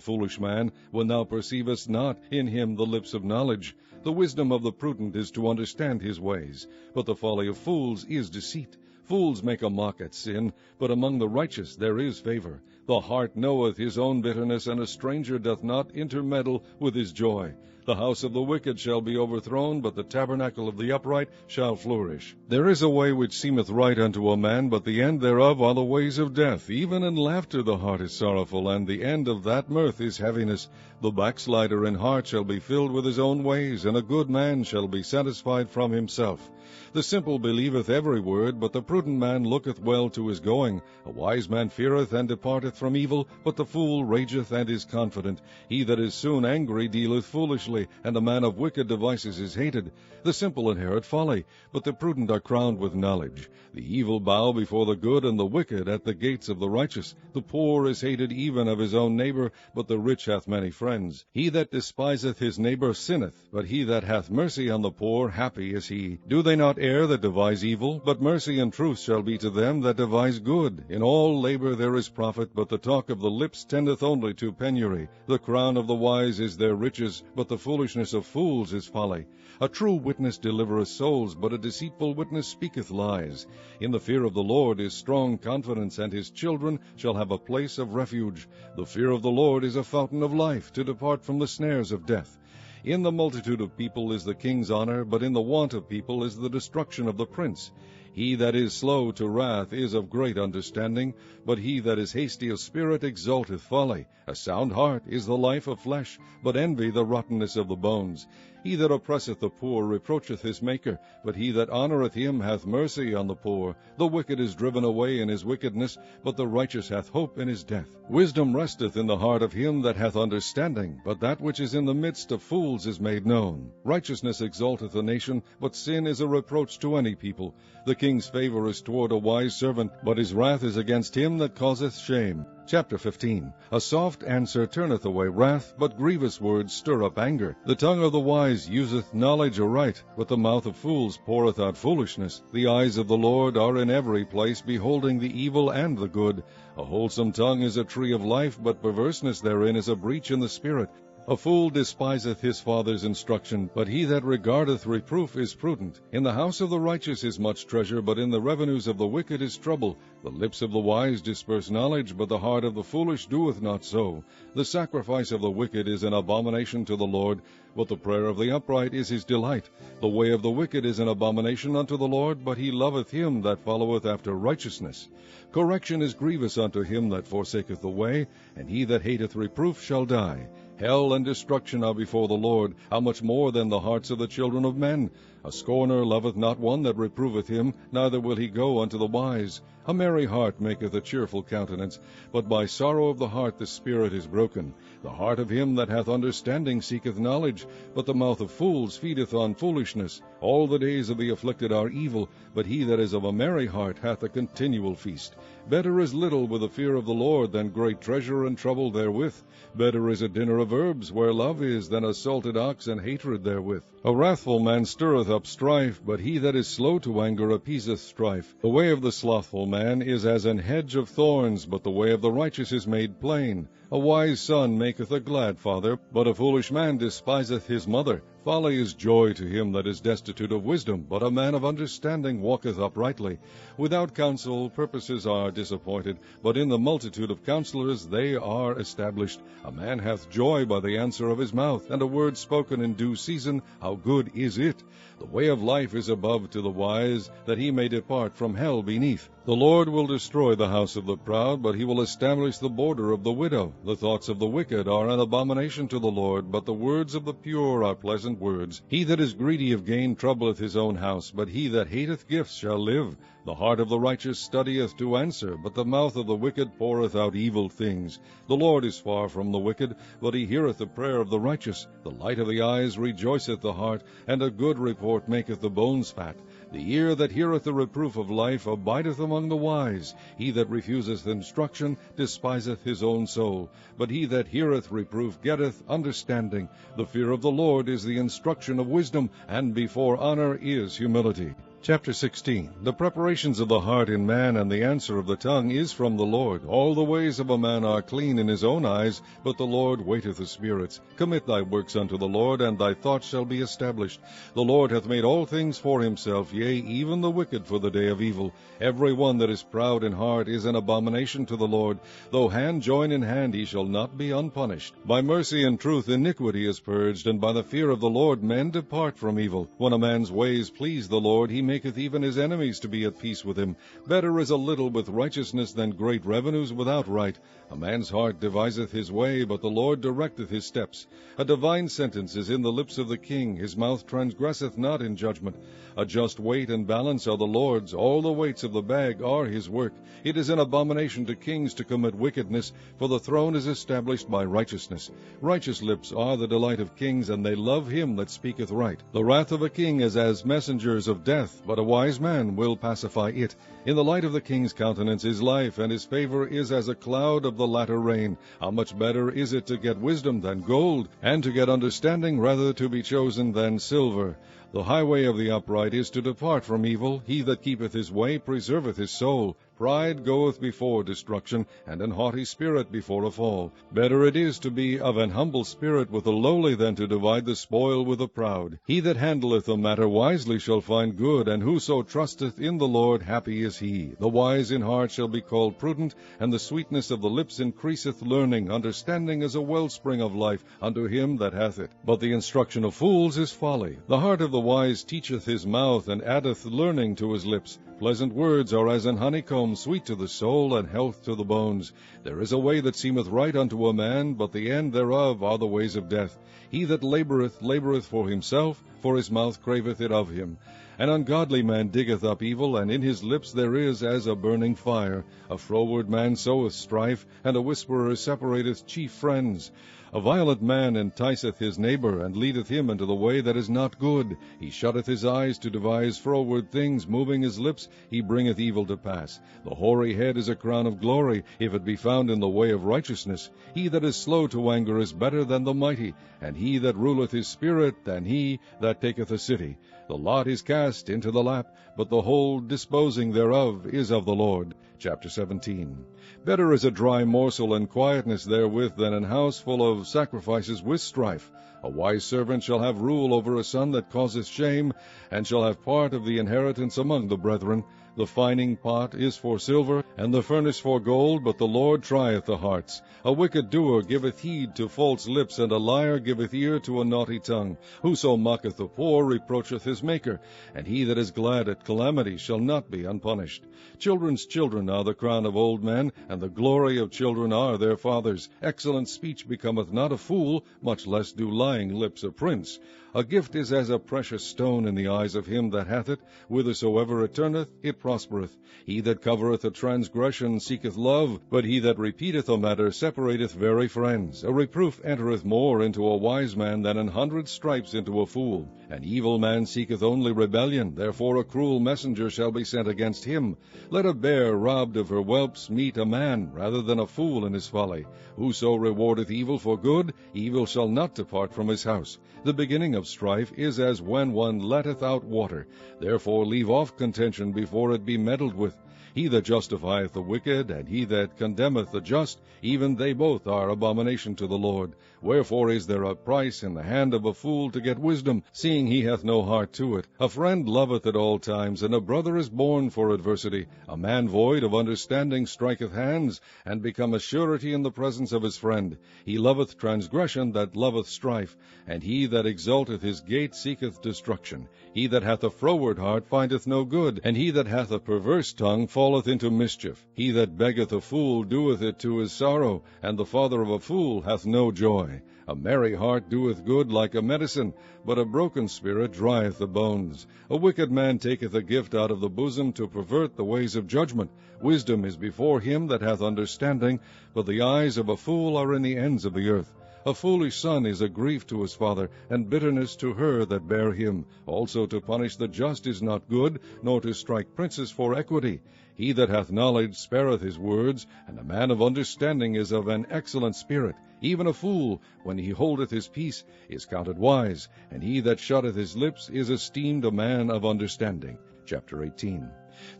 foolish man, when thou perceivest not in him the lips of knowledge. The wisdom of the prudent is to understand his ways, but the folly of fools is deceit. Fools make a mock at sin, but among the righteous there is favor. The heart knoweth his own bitterness, and a stranger doth not intermeddle with his joy. The house of the wicked shall be overthrown, but the tabernacle of the upright shall flourish. There is a way which seemeth right unto a man, but the end thereof are the ways of death. Even in laughter the heart is sorrowful, and the end of that mirth is heaviness. The backslider in heart shall be filled with his own ways, and a good man shall be satisfied from himself. The simple believeth every word, but the prudent man looketh well to his going. A wise man feareth and departeth from evil, but the fool rageth and is confident. He that is soon angry dealeth foolishly, and a man of wicked devices is hated. The simple inherit folly, but the prudent are crowned with knowledge. The evil bow before the good, and the wicked at the gates of the righteous. The poor is hated even of his own neighbor, but the rich hath many friends. He that despiseth his neighbor sinneth, but he that hath mercy on the poor, happy is he. Do they not err that devise evil? But mercy and truth shall be to them that devise good. In all labor there is profit, but the talk of the lips tendeth only to penury. The crown of the wise is their riches, but the foolishness of fools is folly. A true witness delivereth souls, but a deceitful witness speaketh lies. In the fear of the Lord is strong confidence, and his children shall have a place of refuge. The fear of the Lord is a fountain of life, to depart from the snares of death. In the multitude of people is the king's honor, but in the want of people is the destruction of the prince. He that is slow to wrath is of great understanding, but he that is hasty of spirit exalteth folly. A sound heart is the life of flesh, but envy the rottenness of the bones. He that oppresseth the poor reproacheth his Maker, but he that honoureth him hath mercy on the poor. The wicked is driven away in his wickedness, but the righteous hath hope in his death. Wisdom resteth in the heart of him that hath understanding, but that which is in the midst of fools is made known. Righteousness exalteth a nation, but sin is a reproach to any people. The king's favor is toward a wise servant, but his wrath is against him that causeth shame. Chapter 15. A soft answer turneth away wrath, but grievous words stir up anger. The tongue of the wise useth knowledge aright, but the mouth of fools poureth out foolishness. The eyes of the Lord are in every place, beholding the evil and the good. A wholesome tongue is a tree of life, but perverseness therein is a breach in the spirit. A fool despiseth his father's instruction, but he that regardeth reproof is prudent. In the house of the righteous is much treasure, but in the revenues of the wicked is trouble. The lips of the wise disperse knowledge, but the heart of the foolish doeth not so. The sacrifice of the wicked is an abomination to the Lord, but the prayer of the upright is his delight. The way of the wicked is an abomination unto the Lord, but he loveth him that followeth after righteousness. Correction is grievous unto him that forsaketh the way, and he that hateth reproof shall die. Hell and destruction are before the Lord, how much more than the hearts of the children of men? A scorner loveth not one that reproveth him, neither will he go unto the wise. A merry heart maketh a cheerful countenance, but by sorrow of the heart the spirit is broken. The heart of him that hath understanding seeketh knowledge, but the mouth of fools feedeth on foolishness. All the days of the afflicted are evil, but he that is of a merry heart hath a continual feast. Better is little with the fear of the Lord than great treasure and trouble therewith. Better is a dinner of herbs where love is than a salted ox and hatred therewith. A wrathful man stirreth up strife, but he that is slow to anger appeaseth strife. The way of the slothful man is as an hedge of thorns, but the way of the righteous is made plain. A wise son maketh a glad father, but a foolish man despiseth his mother. Folly is joy to him that is destitute of wisdom, but a man of understanding walketh uprightly. Without counsel purposes are disappointed, but in the multitude of counselors they are established. A man hath joy by the answer of his mouth, and a word spoken in due season, how good is it! The way of life is above to the wise, that he may depart from hell beneath. The Lord will destroy the house of the proud, but he will establish the border of the widow. The thoughts of the wicked are an abomination to the Lord, but the words of the pure are pleasant words. He that is greedy of gain troubleth his own house, but he that hateth gifts shall live. The heart of the righteous studieth to answer, but the mouth of the wicked poureth out evil things. The Lord is far from the wicked, but he heareth the prayer of the righteous. The light of the eyes rejoiceth the heart, and a good report maketh the bones fat. The ear that heareth the reproof of life abideth among the wise. He that refuseth instruction despiseth his own soul, but he that heareth reproof getteth understanding. The fear of the Lord is the instruction of wisdom, and before honor is humility. Chapter 16. The preparations of the heart in man, and the answer of the tongue is from the Lord. All the ways of a man are clean in his own eyes, but the Lord waiteth the spirits. Commit thy works unto the Lord, and thy thoughts shall be established. The Lord hath made all things for himself, yea, even the wicked for the day of evil. Every one that is proud in heart is an abomination to the Lord. Though hand join in hand, he shall not be unpunished. By mercy and truth iniquity is purged, and by the fear of the Lord men depart from evil. When a man's ways please the Lord, he maketh even his enemies to be at peace with him. Better is a little with righteousness than great revenues without right. A man's heart deviseth his way, but the Lord directeth his steps. A divine sentence is in the lips of the king, his mouth transgresseth not in judgment. A just weight and balance are the Lord's, all the weights of the bag are his work. It is an abomination to kings to commit wickedness, for the throne is established by righteousness. Righteous lips are the delight of kings, and they love him that speaketh right. The wrath of a king is as messengers of death, but a wise man will pacify it. In the light of the king's countenance is life, and his favor is as a cloud of the latter rain. How much better is it to get wisdom than gold, and to get understanding rather to be chosen than silver. The highway of the upright is to depart from evil. He that keepeth his way preserveth his soul. Pride goeth before destruction, and an haughty spirit before a fall. Better it is to be of an humble spirit with the lowly than to divide the spoil with the proud. He that handleth a matter wisely shall find good, and whoso trusteth in the Lord, happy is he. The wise in heart shall be called prudent, and the sweetness of the lips increaseth learning. Understanding is a wellspring of life unto him that hath it. But the instruction of fools is folly. The heart of the wise teacheth his mouth, and addeth learning to his lips. Pleasant words are as an honeycomb, sweet to the soul, and health to the bones. There is a way that seemeth right unto a man, but the end thereof are the ways of death. He that laboureth, laboureth for himself, for his mouth craveth it of him. An ungodly man diggeth up evil, and in his lips there is as a burning fire. A froward man soweth strife, and a whisperer separateth chief friends. A violent man enticeth his neighbor, and leadeth him into the way that is not good. He shutteth his eyes to devise froward things, moving his lips, he bringeth evil to pass. The hoary head is a crown of glory, if it be found in the way of righteousness. He that is slow to anger is better than the mighty, and he that ruleth his spirit than he that taketh a city. The lot is cast into the lap, but the whole disposing thereof is of the Lord. Chapter 17. Better is a dry morsel and quietness therewith than an house full of sacrifices with strife. A wise servant shall have rule over a son that causeth shame, and shall have part of the inheritance among the brethren. The fining pot is for silver, and the furnace for gold, but the Lord trieth the hearts. A wicked doer giveth heed to false lips, and a liar giveth ear to a naughty tongue. Whoso mocketh the poor reproacheth his Maker, and he that is glad at calamity shall not be unpunished. Children's children are the crown of old men, and the glory of children are their fathers. Excellent speech becometh not a fool, much less do lying lips a prince. A gift is as a precious stone in the eyes of him that hath it. Whithersoever it turneth, it prospereth. He that covereth a transgression seeketh love, but he that repeateth a matter separateth very friends. A reproof entereth more into a wise man than 100 stripes into a fool. An evil man seeketh only rebellion, therefore a cruel messenger shall be sent against him. Let a bear robbed of her whelps meet a man, rather than a fool in his folly. Whoso rewardeth evil for good, evil shall not depart from his house. The beginning of strife is as when one letteth out water. Therefore leave off contention before it be meddled with. He that justifieth the wicked, and he that condemneth the just, even they both are abomination to the Lord. Wherefore is there a price in the hand of a fool to get wisdom, seeing he hath no heart to it? A friend loveth at all times, and a brother is born for adversity. A man void of understanding striketh hands, and becometh surety in the presence of his friend. He loveth transgression that loveth strife, and he that exalteth his gate seeketh destruction. He that hath a froward heart findeth no good, and he that hath a perverse tongue falleth into mischief. He that beggeth a fool doeth it to his sorrow, and the father of a fool hath no joy. A merry heart doeth good like a medicine, but a broken spirit drieth the bones. A wicked man taketh a gift out of the bosom to pervert the ways of judgment. Wisdom is before him that hath understanding, but the eyes of a fool are in the ends of the earth. A foolish son is a grief to his father, and bitterness to her that bare him. Also to punish the just is not good, nor to strike princes for equity. He that hath knowledge spareth his words, and a man of understanding is of an excellent spirit. Even a fool, when he holdeth his peace, is counted wise, and he that shutteth his lips is esteemed a man of understanding. Chapter 18.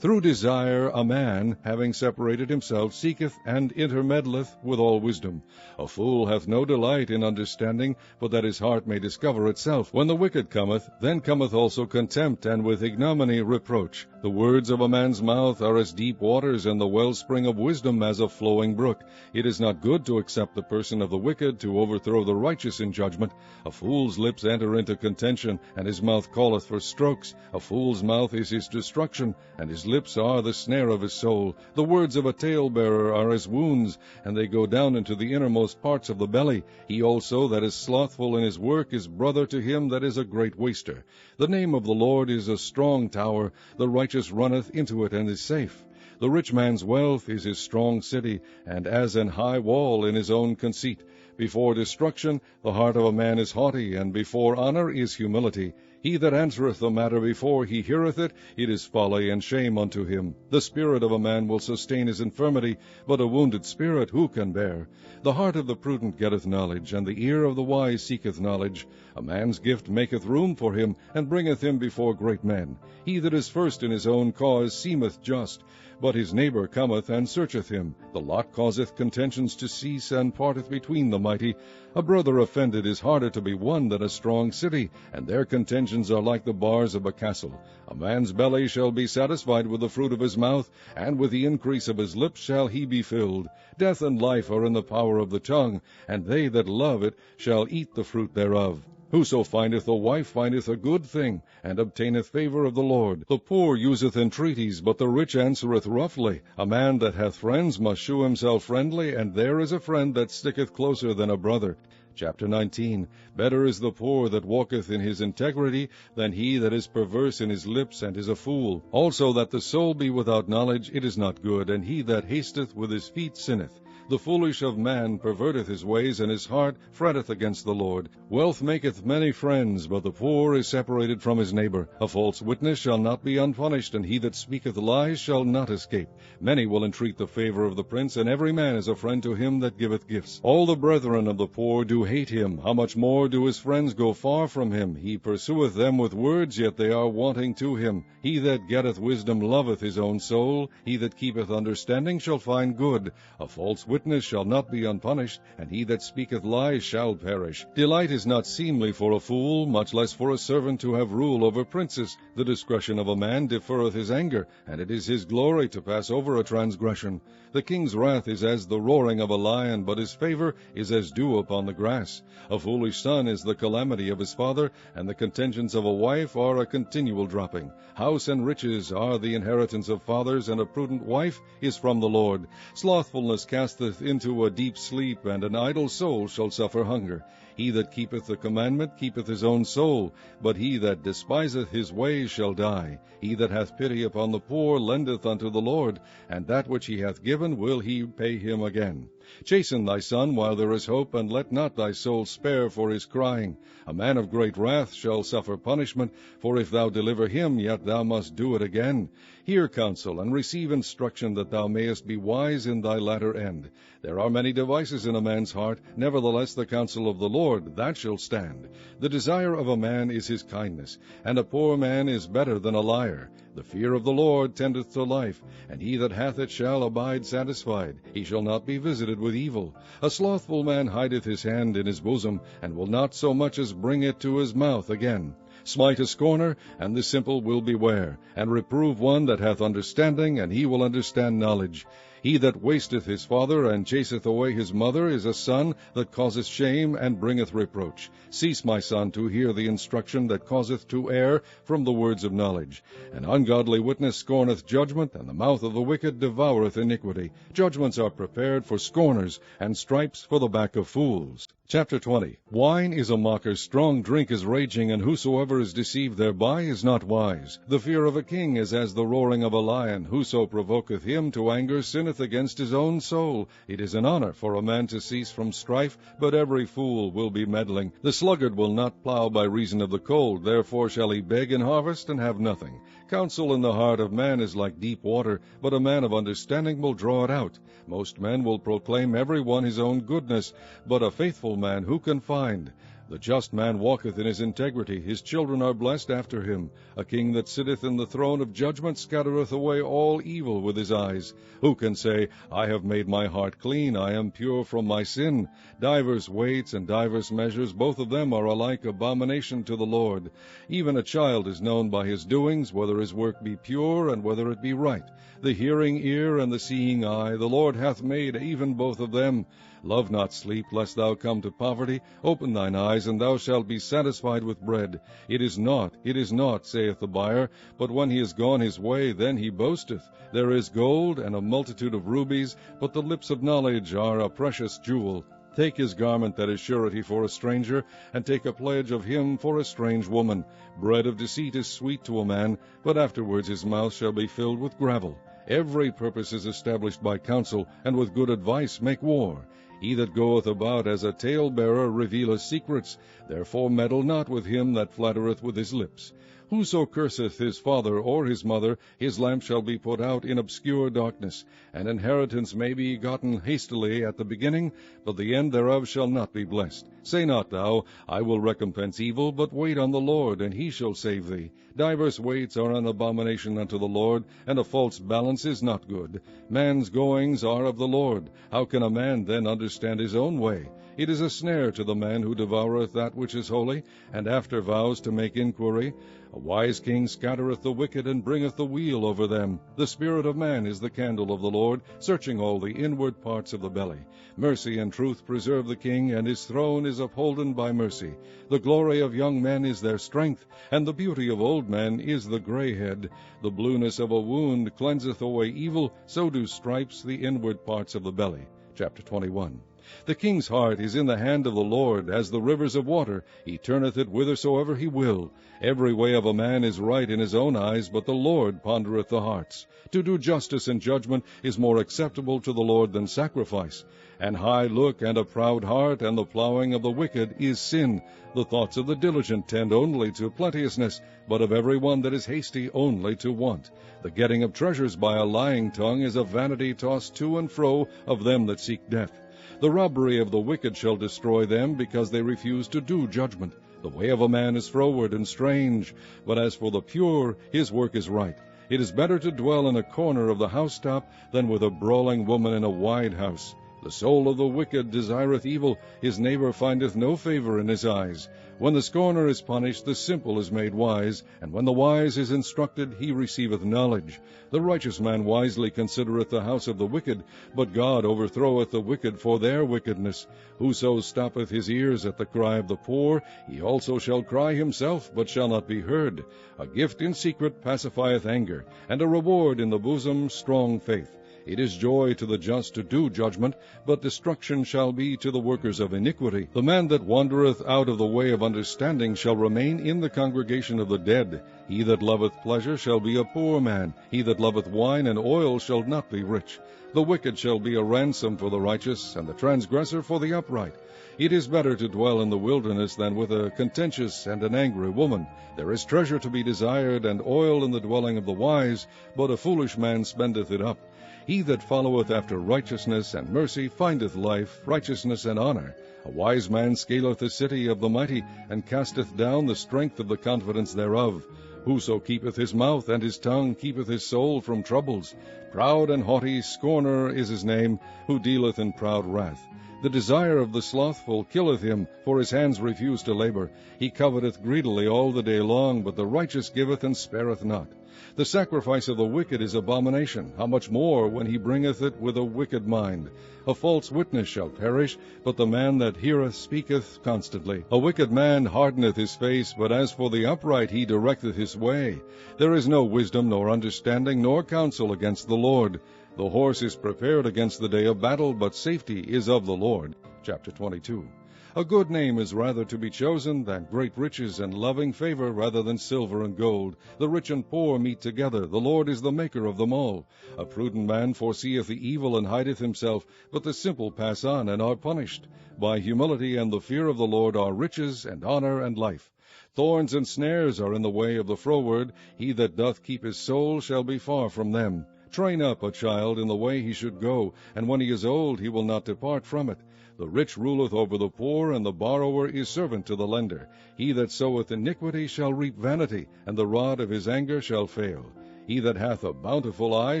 Through desire a man, having separated himself, seeketh and intermeddleth with all wisdom. A fool hath no delight in understanding, but that his heart may discover itself. When the wicked cometh, then cometh also contempt, and with ignominy reproach. The words of a man's mouth are as deep waters, and the wellspring of wisdom as a flowing brook. It is not good to accept the person of the wicked, to overthrow the righteous in judgment. A fool's lips enter into contention, and his mouth calleth for strokes. A fool's mouth is his destruction, and his lips are the snare of his soul. The words of a talebearer are as wounds, and they go down into the innermost parts of the belly. He also that is slothful in his work is brother to him that is a great waster. The name of the Lord is a strong tower. The righteous runneth into it and is safe. The rich man's wealth is his strong city, and as an high wall in his own conceit. Before destruction the heart of a man is haughty, and before honor is humility. He that answereth the matter before he heareth it, it is folly and shame unto him. The spirit of a man will sustain his infirmity, but a wounded spirit who can bear? The heart of the prudent getteth knowledge, and the ear of the wise seeketh knowledge. A man's gift maketh room for him, and bringeth him before great men. He that is first in his own cause seemeth just, but his neighbor cometh and searcheth him. The lot causeth contentions to cease, and parteth between the mighty. A brother offended is harder to be won than a strong city, and their contentions are like the bars of a castle. A man's belly shall be satisfied with the fruit of his mouth, and with the increase of his lips shall he be filled. Death and life are in the power of the tongue, and they that love it shall eat the fruit thereof. Whoso findeth a wife findeth a good thing, and obtaineth favor of the Lord. The poor useth entreaties, but the rich answereth roughly. A man that hath friends must shew himself friendly, and there is a friend that sticketh closer than a brother. Chapter 19. Better is the poor that walketh in his integrity, than he that is perverse in his lips and is a fool. Also that the soul be without knowledge, it is not good, and he that hasteth with his feet sinneth. The foolish of man perverteth his ways, and his heart fretteth against the Lord. Wealth maketh many friends, but the poor is separated from his neighbor. A false witness shall not be unpunished, and he that speaketh lies shall not escape. Many will entreat the favor of the prince, and every man is a friend to him that giveth gifts. All the brethren of the poor do hate him. How much more do his friends go far from him? He pursueth them with words, yet they are wanting to him. He that getteth wisdom loveth his own soul. He that keepeth understanding shall find good. A false witness shall not be unpunished, and he that speaketh lies shall perish. Delight is not seemly for a fool, much less for a servant to have rule over princes. The discretion of a man deferreth his anger, and it is his glory to pass over a transgression. The king's wrath is as the roaring of a lion, but his favor is as dew upon the grass. A foolish son is the calamity of his father, and the contentions of a wife are a continual dropping. House and riches are the inheritance of fathers, and a prudent wife is from the Lord. Slothfulness casteth into a deep sleep, and an idle soul shall suffer hunger. He that keepeth the commandment keepeth his own soul, but he that despiseth his ways shall die. He that hath pity upon the poor lendeth unto the Lord, and that which he hath given will he pay him again. Chasten thy son while there is hope, and let not thy soul spare for his crying. A man of great wrath shall suffer punishment, for if thou deliver him, yet thou must do it again. Hear counsel, and receive instruction, that thou mayest be wise in thy latter end. There are many devices in a man's heart, nevertheless the counsel of the Lord, that shall stand. The desire of a man is his kindness, and a poor man is better than a liar. The fear of the Lord tendeth to life, and he that hath it shall abide satisfied. He shall not be visited with evil. A slothful man hideth his hand in his bosom, and will not so much as bring it to his mouth again. Smite a scorner, and the simple will beware, and reprove one that hath understanding, and he will understand knowledge. He that wasteth his father, and chaseth away his mother, is a son that causeth shame, and bringeth reproach. Cease, my son, to hear the instruction that causeth to err from the words of knowledge. An ungodly witness scorneth judgment, and the mouth of the wicked devoureth iniquity. Judgments are prepared for scorners, and stripes for the back of fools. Chapter 20. Wine is a mocker, strong drink is raging, and whosoever is deceived thereby is not wise. The fear of a king is as the roaring of a lion. Whoso provoketh him to anger sinneth against his own soul. It is an honor for a man to cease from strife, but every fool will be meddling. The sluggard will not plow by reason of the cold, therefore shall he beg in harvest and have nothing. Counsel in the heart of man is like deep water, but a man of understanding will draw it out. Most men will proclaim every one his own goodness, but a faithful man who can find? The just man walketh in his integrity, his children are blessed after him. A king that sitteth in the throne of judgment scattereth away all evil with his eyes. Who can say, I have made my heart clean, I am pure from my sin? Divers weights and divers measures, both of them are alike abomination to the Lord. Even a child is known by his doings, whether his work be pure, and whether it be right. The hearing ear and the seeing eye, the Lord hath made even both of them. Love not sleep, lest thou come to poverty. Open thine eyes, and thou shalt be satisfied with bread. It is not, saith the buyer, but when he is gone his way, then he boasteth. There is gold and a multitude of rubies, but the lips of knowledge are a precious jewel. Take his garment that is surety for a stranger, and take a pledge of him for a strange woman. Bread of deceit is sweet to a man, but afterwards his mouth shall be filled with gravel. Every purpose is established by counsel, and with good advice make war. He that goeth about as a talebearer revealeth secrets. Therefore meddle not with him that flattereth with his lips. Whoso curseth his father or his mother, his lamp shall be put out in obscure darkness. An inheritance may be gotten hastily at the beginning, but the end thereof shall not be blessed. Say not thou, I will recompense evil, but wait on the Lord, and he shall save thee. Divers weights are an abomination unto the Lord, and a false balance is not good. Man's goings are of the Lord. How can a man then understand his own way? It is a snare to the man who devoureth that which is holy, and after vows to make inquiry. A wise king scattereth the wicked, and bringeth the weal over them. The spirit of man is the candle of the Lord, searching all the inward parts of the belly. Mercy and truth preserve the king, and his throne is upholden by mercy. The glory of young men is their strength, and the beauty of old men is the grey head. The blueness of a wound cleanseth away evil, so do stripes the inward parts of the belly. Chapter 21. The king's heart is in the hand of the Lord, as the rivers of water. He turneth it whithersoever he will. Every way of a man is right in his own eyes, but the Lord pondereth the hearts. To do justice and judgment is more acceptable to the Lord than sacrifice. An high look and a proud heart, and the plowing of the wicked is sin. The thoughts of the diligent tend only to plenteousness, but of every one that is hasty only to want. The getting of treasures by a lying tongue is a vanity tossed to and fro of them that seek death. The robbery of the wicked shall destroy them, because they refuse to do judgment. The way of a man is froward and strange, but as for the pure, his work is right. It is better to dwell in a corner of the housetop than with a brawling woman in a wide house. The soul of the wicked desireth evil, his neighbor findeth no favor in his eyes. When the scorner is punished, the simple is made wise, and when the wise is instructed, he receiveth knowledge. The righteous man wisely considereth the house of the wicked, but God overthroweth the wicked for their wickedness. Whoso stoppeth his ears at the cry of the poor, he also shall cry himself, but shall not be heard. A gift in secret pacifieth anger, and a reward in the bosom strong faith. It is joy to the just to do judgment, but destruction shall be to the workers of iniquity. The man that wandereth out of the way of understanding shall remain in the congregation of the dead. He that loveth pleasure shall be a poor man. He that loveth wine and oil shall not be rich. The wicked shall be a ransom for the righteous, and the transgressor for the upright. It is better to dwell in the wilderness than with a contentious and an angry woman. There is treasure to be desired, and oil in the dwelling of the wise, but a foolish man spendeth it up. He that followeth after righteousness and mercy findeth life, righteousness, and honor. A wise man scaleth the city of the mighty, and casteth down the strength of the confidence thereof. Whoso keepeth his mouth and his tongue keepeth his soul from troubles. Proud and haughty scorner is his name, who dealeth in proud wrath. The desire of the slothful killeth him, for his hands refuse to labor. He coveteth greedily all the day long, but the righteous giveth and spareth not. The sacrifice of the wicked is abomination, how much more when he bringeth it with a wicked mind. A false witness shall perish, but the man that heareth speaketh constantly. A wicked man hardeneth his face, but as for the upright he directeth his way. There is no wisdom, nor understanding, nor counsel against the Lord. The horse is prepared against the day of battle, but safety is of the Lord. Chapter 22. A good name is rather to be chosen than great riches, and loving favor rather than silver and gold. The rich and poor meet together. The Lord is the maker of them all. A prudent man foreseeth the evil and hideth himself, but the simple pass on and are punished. By humility and the fear of the Lord are riches and honor and life. Thorns and snares are in the way of the froward. He that doth keep his soul shall be far from them. Train up a child in the way he should go, and when he is old he will not depart from it. The rich ruleth over the poor, and the borrower is servant to the lender. He that soweth iniquity shall reap vanity, and the rod of his anger shall fail. He that hath a bountiful eye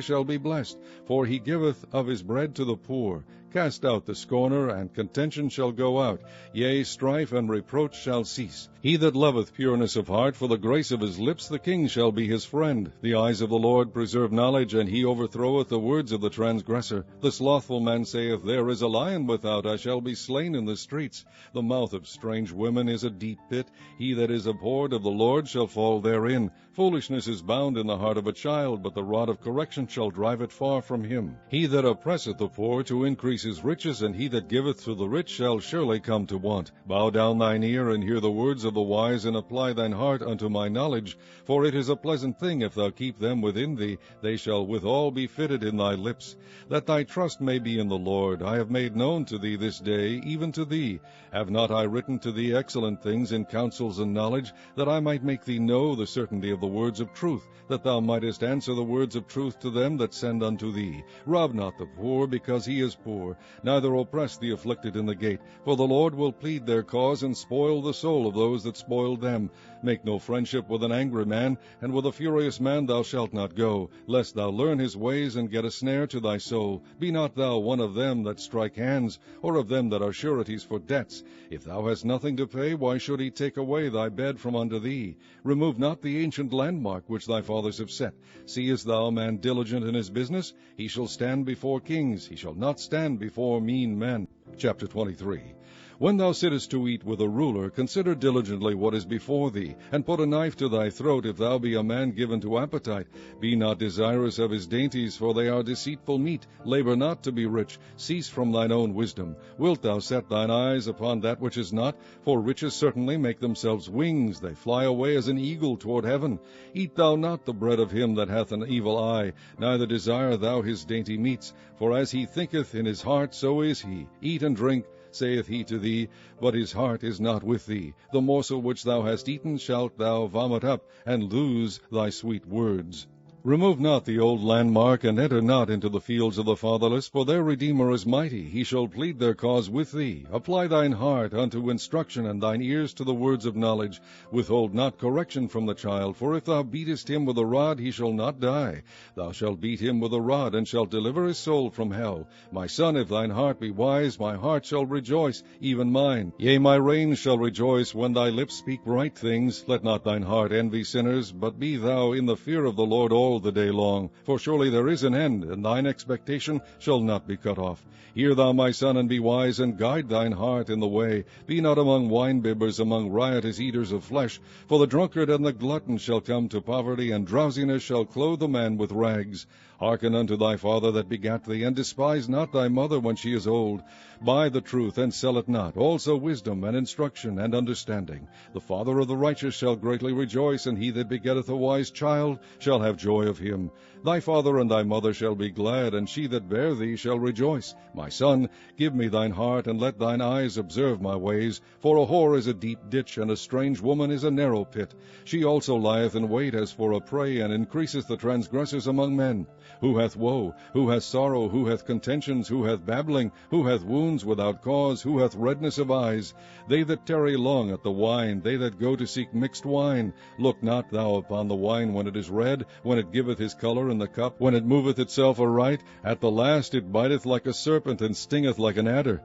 shall be blessed, for he giveth of his bread to the poor. Cast out the scorner, and contention shall go out. Yea, strife and reproach shall cease. He that loveth pureness of heart, for the grace of his lips the king shall be his friend. The eyes of the Lord preserve knowledge, and he overthroweth the words of the transgressor. The slothful man saith, There is a lion without, I shall be slain in the streets. The mouth of strange women is a deep pit. He that is abhorred of the Lord shall fall therein. Foolishness is bound in the heart of a child, but the rod of correction shall drive it far from him. He that oppresseth the poor to increase his riches, and he that giveth to the rich shall surely come to want. Bow down thine ear, and hear the words of the wise, and apply thine heart unto my knowledge. For it is a pleasant thing if thou keep them within thee, they shall withal be fitted in thy lips. That thy trust may be in the Lord, I have made known to thee this day, even to thee. Have not I written to thee excellent things in counsels and knowledge, that I might make thee know the certainty of the words of truth, that thou mightest answer the words of truth to them that send unto thee? Rob not the poor, because he is poor, neither oppress the afflicted in the gate, for the Lord will plead their cause, and spoil the soul of those that spoiled them. Make no friendship with an angry man, and with a furious man thou shalt not go, lest thou learn his ways, and get a snare to thy soul. Be not thou one of them that strike hands, or of them that are sureties for debts. If thou hast nothing to pay, why should he take away thy bed from under thee? Remove not the ancient landmark which thy fathers have set. Seest thou a man diligent in his business? He shall stand before kings, he shall not stand before mean men. Chapter 23. When thou sittest to eat with a ruler, consider diligently what is before thee, and put a knife to thy throat, if thou be a man given to appetite. Be not desirous of his dainties, for they are deceitful meat. Labor not to be rich. Cease from thine own wisdom. Wilt thou set thine eyes upon that which is not? For riches certainly make themselves wings. They fly away as an eagle toward heaven. Eat thou not the bread of him that hath an evil eye, neither desire thou his dainty meats. For as he thinketh in his heart, so is he. Eat and drink, saith he to thee, but his heart is not with thee. The morsel which thou hast eaten shalt thou vomit up, and lose thy sweet words. Remove not the old landmark, and enter not into the fields of the fatherless, for their Redeemer is mighty. He shall plead their cause with thee. Apply thine heart unto instruction, and thine ears to the words of knowledge. Withhold not correction from the child, for if thou beatest him with a rod, he shall not die. Thou shalt beat him with a rod, and shalt deliver his soul from hell. My son, if thine heart be wise, my heart shall rejoice, even mine. Yea, my reins shall rejoice when thy lips speak right things. Let not thine heart envy sinners, but be thou in the fear of the Lord all the day long. For surely there is an end, and thine expectation shall not be cut off. Hear thou, my son, and be wise, and guide thine heart in the way. Be not among winebibbers, among riotous eaters of flesh. For the drunkard and the glutton shall come to poverty, and drowsiness shall clothe a man with rags. Hearken unto thy father that begat thee, and despise not thy mother when she is old. Buy the truth, and sell it not, also wisdom, and instruction, and understanding. The father of the righteous shall greatly rejoice, and he that begetteth a wise child shall have joy of him. Thy father and thy mother shall be glad, and she that bare thee shall rejoice. My son, give me thine heart, and let thine eyes observe my ways. For a whore is a deep ditch, and a strange woman is a narrow pit. She also lieth in wait as for a prey, and increaseth the transgressors among men. Who hath woe? Who hath sorrow? Who hath contentions? Who hath babbling? Who hath wounds without cause? Who hath redness of eyes? They that tarry long at the wine, they that go to seek mixed wine. Look not thou upon the wine when it is red, when it giveth his color in the cup, when it moveth itself aright. At the last it biteth like a serpent, and stingeth like an adder.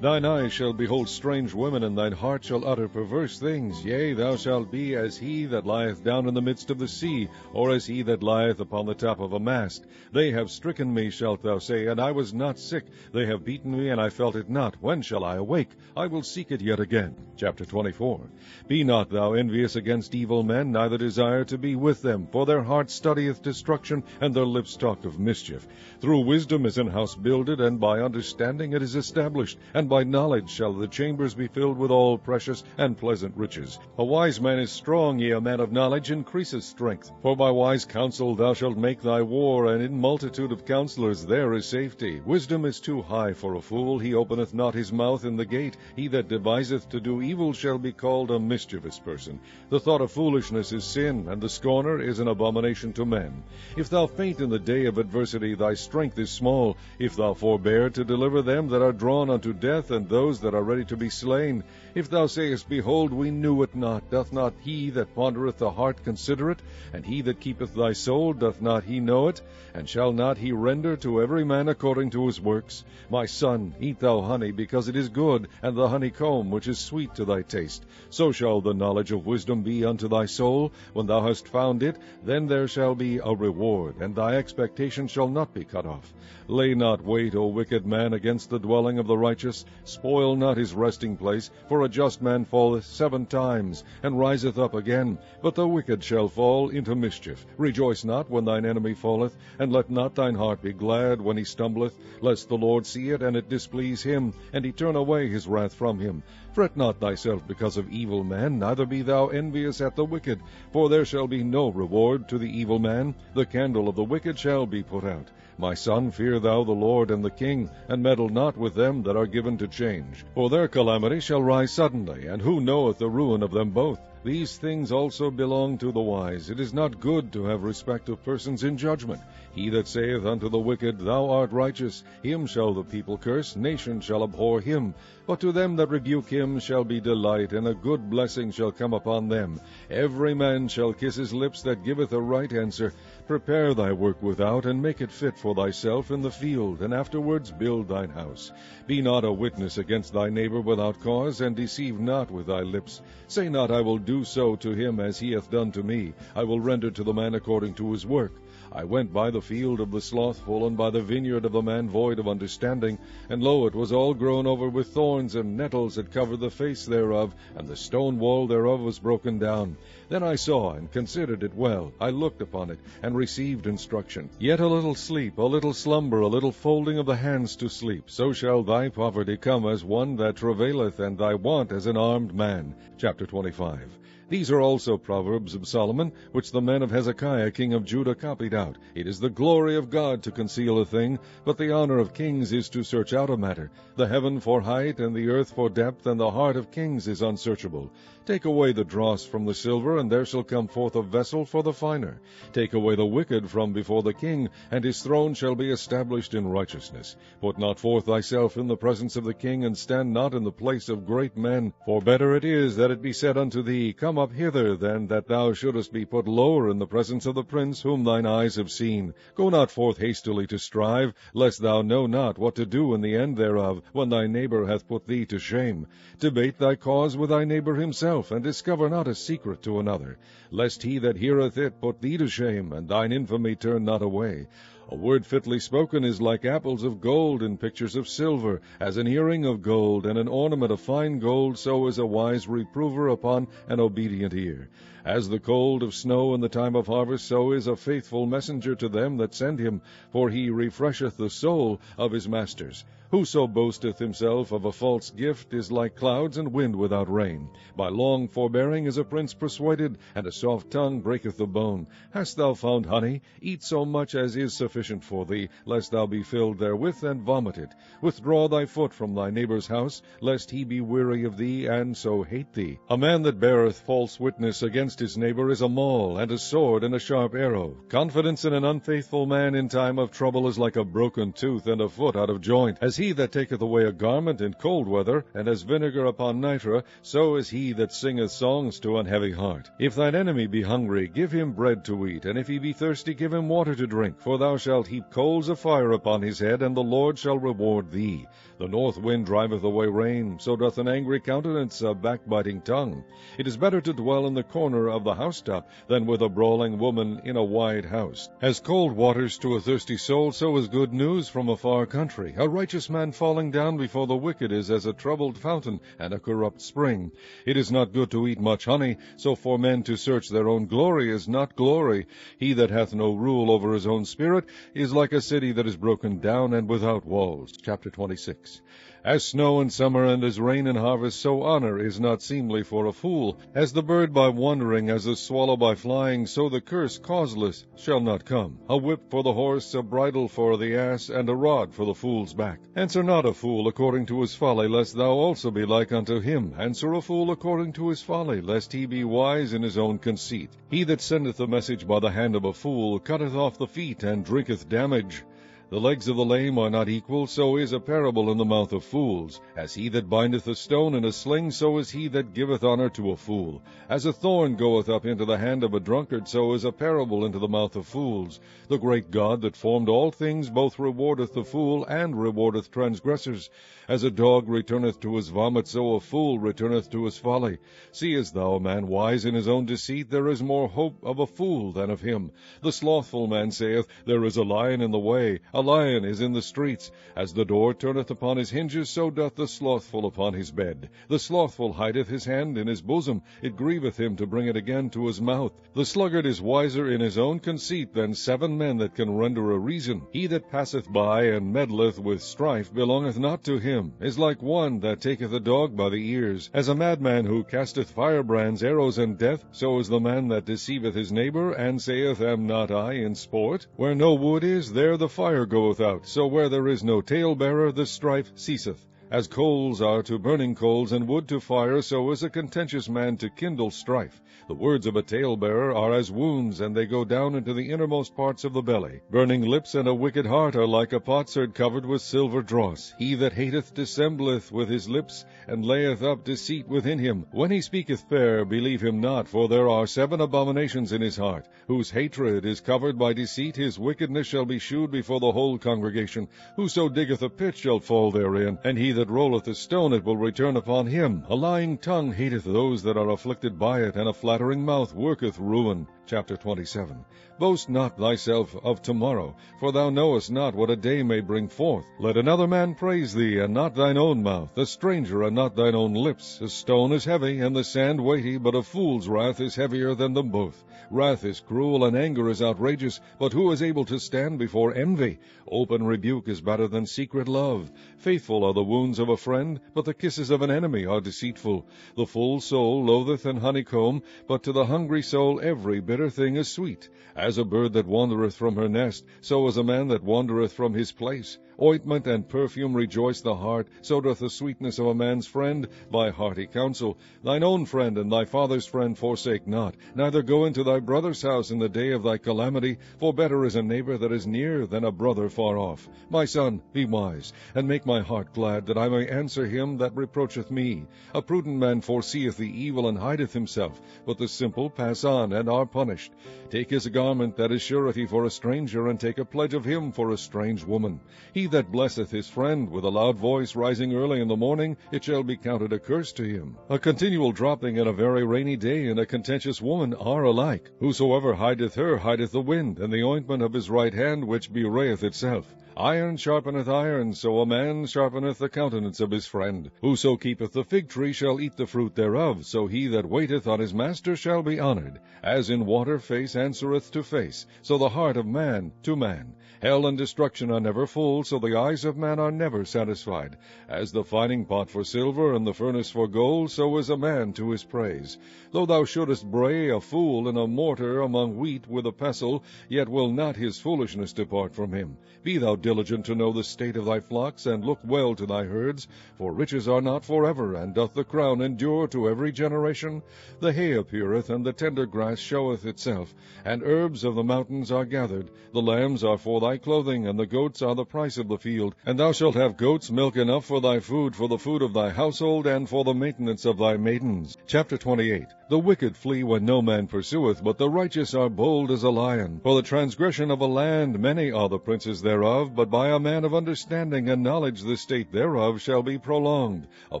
Thine eyes shall behold strange women, and thine heart shall utter perverse things. Yea, thou shalt be as he that lieth down in the midst of the sea, or as he that lieth upon the top of a mast. They have stricken me, shalt thou say, and I was not sick. They have beaten me, and I felt it not. When shall I awake? I will seek it yet again. Chapter 24. Be not thou envious against evil men, neither desire to be with them, for their heart studieth destruction, and their lips talk of mischief. Through wisdom is an house builded, and by understanding it is established, and by knowledge shall the chambers be filled with all precious and pleasant riches. A wise man is strong, yea, a man of knowledge increaseth strength. For by wise counsel thou shalt make thy war, and in multitude of counselors there is safety. Wisdom is too high for a fool, he openeth not his mouth in the gate. He that deviseth to do evil shall be called a mischievous person. The thought of foolishness is sin, and the scorner is an abomination to men. If thou faint in the day of adversity, thy strength is small. If thou forbear to deliver them that are drawn unto death, and those that are ready to be slain. If thou sayest, Behold, we knew it not, doth not he that pondereth the heart consider it? And he that keepeth thy soul, doth not he know it? And shall not he render to every man according to his works? My son, eat thou honey, because it is good, and the honeycomb, which is sweet to thy taste. So shall the knowledge of wisdom be unto thy soul. When thou hast found it, then there shall be a reward, and thy expectation shall not be cut off. Lay not wait, O wicked man, against the dwelling of the righteous. Spoil not his resting place, for a just man falleth 7 times, and riseth up again. But the wicked shall fall into mischief. Rejoice not when thine enemy falleth, and let not thine heart be glad when he stumbleth, lest the Lord see it, and it displease him, and he turn away his wrath from him. Fret not thyself because of evil men, neither be thou envious at the wicked, for there shall be no reward to the evil man. The candle of the wicked shall be put out. My son, fear thou the Lord and the king, and meddle not with them that are given to change. For their calamity shall rise suddenly, and who knoweth the ruin of them both? These things also belong to the wise. It is not good to have respect of persons in judgment. He that saith unto the wicked, Thou art righteous, him shall the people curse, nations shall abhor him. But to them that rebuke him shall be delight, and a good blessing shall come upon them. Every man shall kiss his lips that giveth a right answer. Prepare thy work without, and make it fit for thyself in the field, and afterwards build thine house. Be not a witness against thy neighbor without cause, and deceive not with thy lips. Say not, I will do so to him as he hath done to me. I will render to the man according to his work. I went by the field of the slothful, and by the vineyard of the man void of understanding. And lo, it was all grown over with thorns, and nettles had covered the face thereof, and the stone wall thereof was broken down. Then I saw and considered it well. I looked upon it, and received instruction. Yet a little sleep, a little slumber, a little folding of the hands to sleep. So shall thy poverty come as one that travaileth, and thy want as an armed man. Chapter 25. These are also Proverbs of Solomon, which the men of Hezekiah king of Judah copied out. It is the glory of God to conceal a thing, but the honor of kings is to search out a matter. The heaven for height, and the earth for depth, and the heart of kings is unsearchable. Take away the dross from the silver, and there shall come forth a vessel for the finer. Take away the wicked from before the king, and his throne shall be established in righteousness. Put not forth thyself in the presence of the king, and stand not in the place of great men. For better it is that it be said unto thee, Come up hither, than that thou shouldest be put lower in the presence of the prince whom thine eyes have seen. Go not forth hastily to strive, lest thou know not what to do in the end thereof, when thy neighbor hath put thee to shame. Debate thy cause with thy neighbor himself, and discover not a secret to another, lest he that heareth it put thee to shame, and thine infamy turn not away. A word fitly spoken is like apples of gold in pictures of silver, as an earring of gold and an ornament of fine gold, so is a wise reprover upon an obedient ear. As the cold of snow in the time of harvest, so is a faithful messenger to them that send him, for he refresheth the soul of his masters. Whoso boasteth himself of a false gift is like clouds and wind without rain. By long forbearing is a prince persuaded, and a soft tongue breaketh the bone. Hast thou found honey? Eat so much as is sufficient for thee, lest thou be filled therewith and vomit it. Withdraw thy foot from thy neighbor's house, lest he be weary of thee, and so hate thee. A man that beareth false witness against his neighbor is a maul, and a sword, and a sharp arrow. Confidence in an unfaithful man in time of trouble is like a broken tooth, and a foot out of joint. As he that taketh away a garment in cold weather, and as vinegar upon nitre, so is he that singeth songs to an heavy heart. If thine enemy be hungry, give him bread to eat, and if he be thirsty, give him water to drink. For thou shalt heap coals of fire upon his head, and the Lord shall reward thee. The north wind driveth away rain, so doth an angry countenance a backbiting tongue. It is better to dwell in the corner corner of the housetop than with a brawling woman in a wide house. As cold waters to a thirsty soul, so is good news from a far country. A righteous man falling down before the wicked is as a troubled fountain and a corrupt spring. It is not good to eat much honey, so for men to search their own glory is not glory. He that hath no rule over his own spirit is like a city that is broken down and without walls. Chapter 26. As snow in summer and as rain in harvest, so honor is not seemly for a fool. As the bird by wandering, as the swallow by flying, so the curse causeless shall not come. A whip for the horse, a bridle for the ass, and a rod for the fool's back. Answer not a fool according to his folly, lest thou also be like unto him. Answer a fool according to his folly, lest he be wise in his own conceit. He that sendeth a message by the hand of a fool cutteth off the feet, and drinketh damage. The legs of the lame are not equal, so is a parable in the mouth of fools. As he that bindeth a stone in a sling, so is he that giveth honor to a fool. As a thorn goeth up into the hand of a drunkard, so is a parable into the mouth of fools. The great God that formed all things both rewardeth the fool and rewardeth transgressors. As a dog returneth to his vomit, so a fool returneth to his folly. Seest thou a man wise in his own deceit? There is more hope of a fool than of him. The slothful man saith, There is a lion in the way, a lion is in the streets. As the door turneth upon his hinges, so doth the slothful upon his bed. The slothful hideth his hand in his bosom, it grieveth him to bring it again to his mouth. The sluggard is wiser in his own conceit than 7 men that can render a reason. He that passeth by and meddleth with strife belongeth not to him, is like one that taketh a dog by the ears. As a madman who casteth firebrands, arrows, and death, so is the man that deceiveth his neighbor, and saith, Am not I in sport? Where no wood is, there the fire goeth out, so where there is no talebearer, the strife ceaseth. As coals are to burning coals, and wood to fire, so is a contentious man to kindle strife. The words of a talebearer are as wounds, and they go down into the innermost parts of the belly. Burning lips and a wicked heart are like a potsherd covered with silver dross. He that hateth dissembleth with his lips, and layeth up deceit within him. When he speaketh fair, believe him not, for there are 7 abominations in his heart. Whose hatred is covered by deceit, his wickedness shall be shewed before the whole congregation. Whoso diggeth a pit shall fall therein, and he that rolleth a stone, it will return upon him. A lying tongue hateth those that are afflicted by it, and a flattering mouth worketh ruin. Chapter 27. Boast not thyself of tomorrow, for thou knowest not what a day may bring forth. Let another man praise thee, and not thine own mouth, a stranger, and not thine own lips. A stone is heavy, and the sand weighty, but a fool's wrath is heavier than them both. Wrath is cruel, and anger is outrageous, but who is able to stand before envy? Open rebuke is better than secret love. Faithful are the wounds of a friend, but the kisses of an enemy are deceitful. The full soul loatheth an honeycomb, but to the hungry soul every bitter thing is sweet. As a bird that wandereth from her nest, so is a man that wandereth from his place. Ointment and perfume rejoice the heart, so doth the sweetness of a man's friend by hearty counsel. Thine own friend and thy father's friend forsake not, neither go into thy brother's house in the day of thy calamity, for better is a neighbor that is near than a brother far off. My son, be wise, and make my heart glad, that I may answer him that reproacheth me. A prudent man foreseeth the evil and hideth himself, but the simple pass on and are punished. Take his garment that is surety for a stranger, and take a pledge of him for a strange woman. He that blesseth his friend with a loud voice rising early in the morning, it shall be counted a curse to him. A continual dropping in a very rainy day and a contentious woman are alike. Whosoever hideth her hideth the wind, and the ointment of his right hand which bewrayeth itself. Iron sharpeneth iron, so a man sharpeneth the countenance of his friend. Whoso keepeth the fig tree shall eat the fruit thereof, so he that waiteth on his master shall be honored. As in water face answereth to face, so the heart of man to man. Hell and destruction are never full, so the eyes of man are never satisfied. As the fining pot for silver and the furnace for gold, so is a man to his praise. Though thou shouldest bray a fool in a mortar among wheat with a pestle, yet will not his foolishness depart from him. Be thou diligent to know the state of thy flocks, and look well to thy herds, for riches are not forever, and doth the crown endure to every generation? The hay appeareth, and the tender grass showeth itself, and herbs of the mountains are gathered. The lambs are for thy clothing, and the goats are the price of the field. And thou shalt have goats' milk enough for thy food, for the food of thy household, and for the maintenance of thy maidens. Chapter 28. The wicked flee when no man pursueth, but the righteous are bold as a lion. For the transgression of a land many are the princes thereof, live, but by a man of understanding and knowledge the state thereof shall be prolonged. A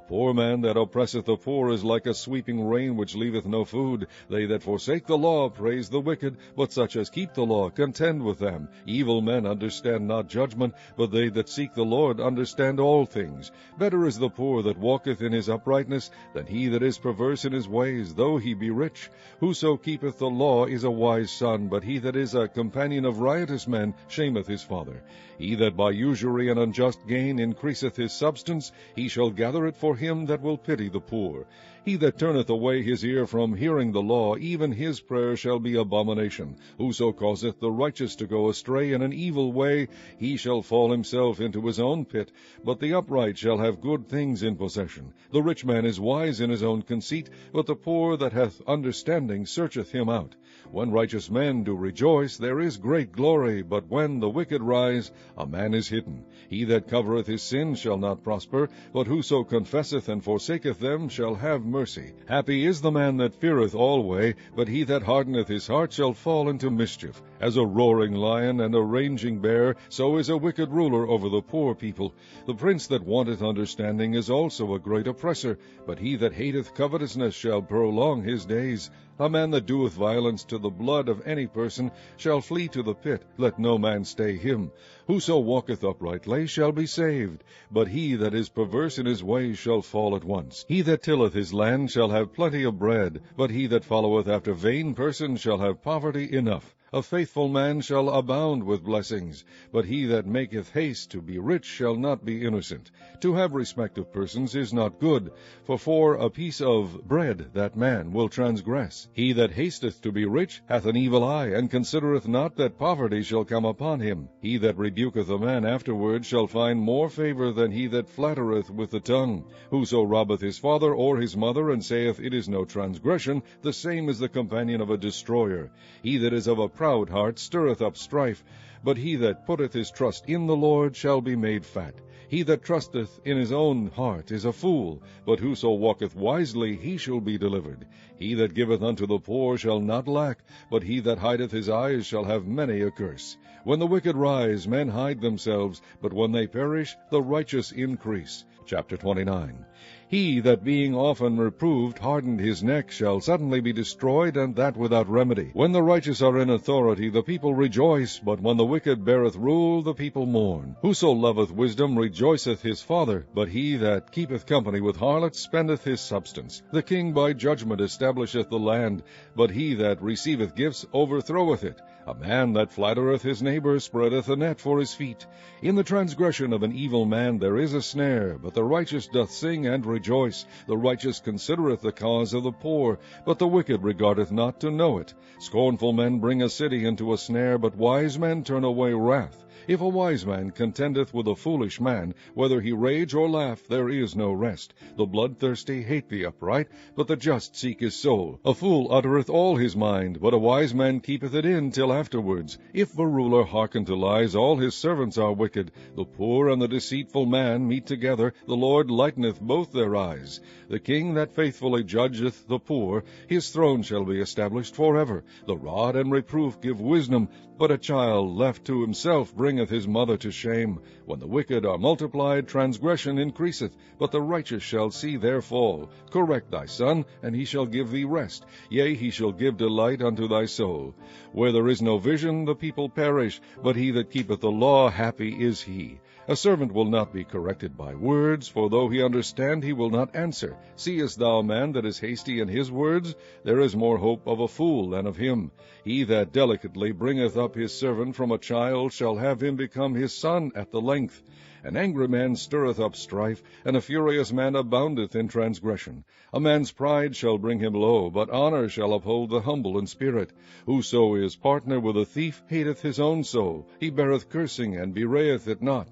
poor man that oppresseth the poor is like a sweeping rain which leaveth no food. They that forsake the law praise the wicked, but such as keep the law contend with them. Evil men understand not judgment, but they that seek the Lord understand all things. Better is the poor that walketh in his uprightness than he that is perverse in his ways, though he be rich. Whoso keepeth the law is a wise son, but he that is a companion of riotous men shameth his father. He that by usury and unjust gain increaseth his substance, he shall gather it for him that will pity the poor. He that turneth away his ear from hearing the law, even his prayer shall be abomination. Whoso causeth the righteous to go astray in an evil way, he shall fall himself into his own pit. But the upright shall have good things in possession. The rich man is wise in his own conceit, but the poor that hath understanding searcheth him out. When righteous men do rejoice, there is great glory, but when the wicked rise, a man is hidden. He that covereth his sins shall not prosper, but whoso confesseth and forsaketh them shall have mercy. Happy is the man that feareth alway, but he that hardeneth his heart shall fall into mischief. As a roaring lion and a raging bear, so is a wicked ruler over the poor people. The prince that wanteth understanding is also a great oppressor, but he that hateth covetousness shall prolong his days. A man that doeth violence to the blood of any person shall flee to the pit. Let no man stay him. Whoso walketh uprightly shall be saved, but he that is perverse in his ways shall fall at once. He that tilleth his land shall have plenty of bread, but he that followeth after vain persons shall have poverty enough. A faithful man shall abound with blessings, but he that maketh haste to be rich shall not be innocent. To have respect of persons is not good, for a piece of bread that man will transgress. He that hasteth to be rich hath an evil eye, and considereth not that poverty shall come upon him. He that rebuketh a man afterward shall find more favor than he that flattereth with the tongue. Whoso robbeth his father or his mother, and saith, It is no transgression, the same is the companion of a destroyer. He that is of a proud heart stirreth up strife, but he that putteth his trust in the Lord shall be made fat. He that trusteth in his own heart is a fool, but whoso walketh wisely, he shall be delivered. He that giveth unto the poor shall not lack, but he that hideth his eyes shall have many a curse. When the wicked rise, men hide themselves, but when they perish, the righteous increase. Chapter 29. He that being often reproved hardened his neck shall suddenly be destroyed, and that without remedy. When the righteous are in authority, the people rejoice, but when the wicked beareth rule, the people mourn. Whoso loveth wisdom rejoiceth his father, but he that keepeth company with harlots spendeth his substance. The king by judgment establisheth the land, but he that receiveth gifts overthroweth it. A man that flattereth his neighbor spreadeth a net for his feet. In the transgression of an evil man there is a snare, but the righteous doth sing and rejoice. The righteous considereth the cause of the poor, but the wicked regardeth not to know it. Scornful men bring a city into a snare, but wise men turn away wrath. If a wise man contendeth with a foolish man, whether he rage or laugh, there is no rest. The bloodthirsty hate the upright, but the just seek his soul. A fool uttereth all his mind, but a wise man keepeth it in till afterwards. If a ruler hearken to lies, all his servants are wicked. The poor and the deceitful man meet together, the Lord lighteneth both their eyes. The king that faithfully judgeth the poor, his throne shall be established forever. The rod and reproof give wisdom, but a child left to himself bringeth his mother to shame. When the wicked are multiplied, transgression increaseth, but the righteous shall see their fall. Correct thy son, and he shall give thee rest. Yea, he shall give delight unto thy soul. Where there is no vision, the people perish, but he that keepeth the law, happy is he. A servant will not be corrected by words, for though he understand, he will not answer. Seest thou a man that is hasty in his words? There is more hope of a fool than of him. He that delicately bringeth up his servant from a child shall have him become his son at the length. An angry man stirreth up strife, and a furious man aboundeth in transgression. A man's pride shall bring him low, but honor shall uphold the humble in spirit. Whoso is partner with a thief hateth his own soul. He beareth cursing, and bewrayeth it not.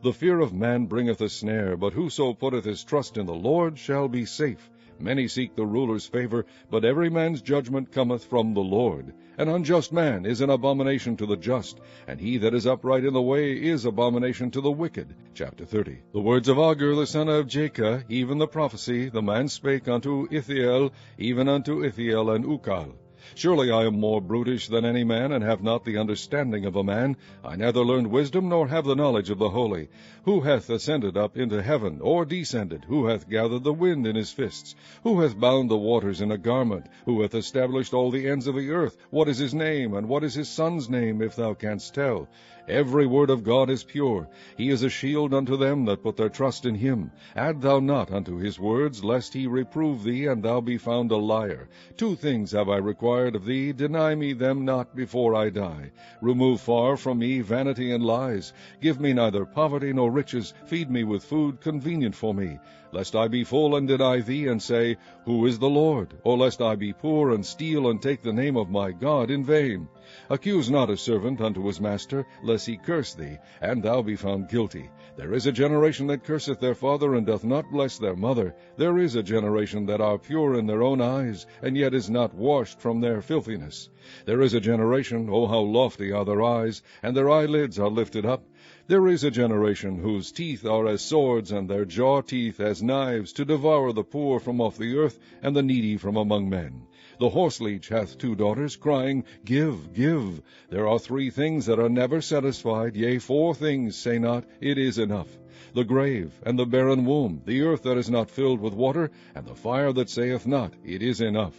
The fear of man bringeth a snare, but whoso putteth his trust in the Lord shall be safe. Many seek the ruler's favor, but every man's judgment cometh from the Lord. An unjust man is an abomination to the just, and he that is upright in the way is abomination to the wicked. Chapter 30. The words of Agur the son of Jacob, even the prophecy, the man spake unto Ithiel, even unto Ithiel and Ukal. Surely I am more brutish than any man, and have not the understanding of a man. I neither learned wisdom, nor have the knowledge of the holy. Who hath ascended up into heaven, or descended? Who hath gathered the wind in his fists? Who hath bound the waters in a garment? Who hath established all the ends of the earth? What is his name, and what is his son's name, if thou canst tell? Every word of God is pure. He is a shield unto them that put their trust in him. Add thou not unto his words, lest he reprove thee, and thou be found a liar. 2 things have I required of thee, deny me them not before I die. Remove far from me vanity and lies. Give me neither poverty nor riches. Feed me with food convenient for me. Lest I be full and deny thee, and say, Who is the Lord? Or lest I be poor, and steal, and take the name of my God in vain. Accuse not a servant unto his master, lest he curse thee, and thou be found guilty. There is a generation that curseth their father, and doth not bless their mother. There is a generation that are pure in their own eyes, and yet is not washed from their filthiness. There is a generation, O how lofty are their eyes, and their eyelids are lifted up. There is a generation whose teeth are as swords, and their jaw teeth as knives, to devour the poor from off the earth, and the needy from among men. The horseleech hath 2 daughters, crying, Give, give. There are 3 things that are never satisfied, yea, 4 things, say not, It is enough. The grave, and the barren womb, the earth that is not filled with water, and the fire that saith not, It is enough.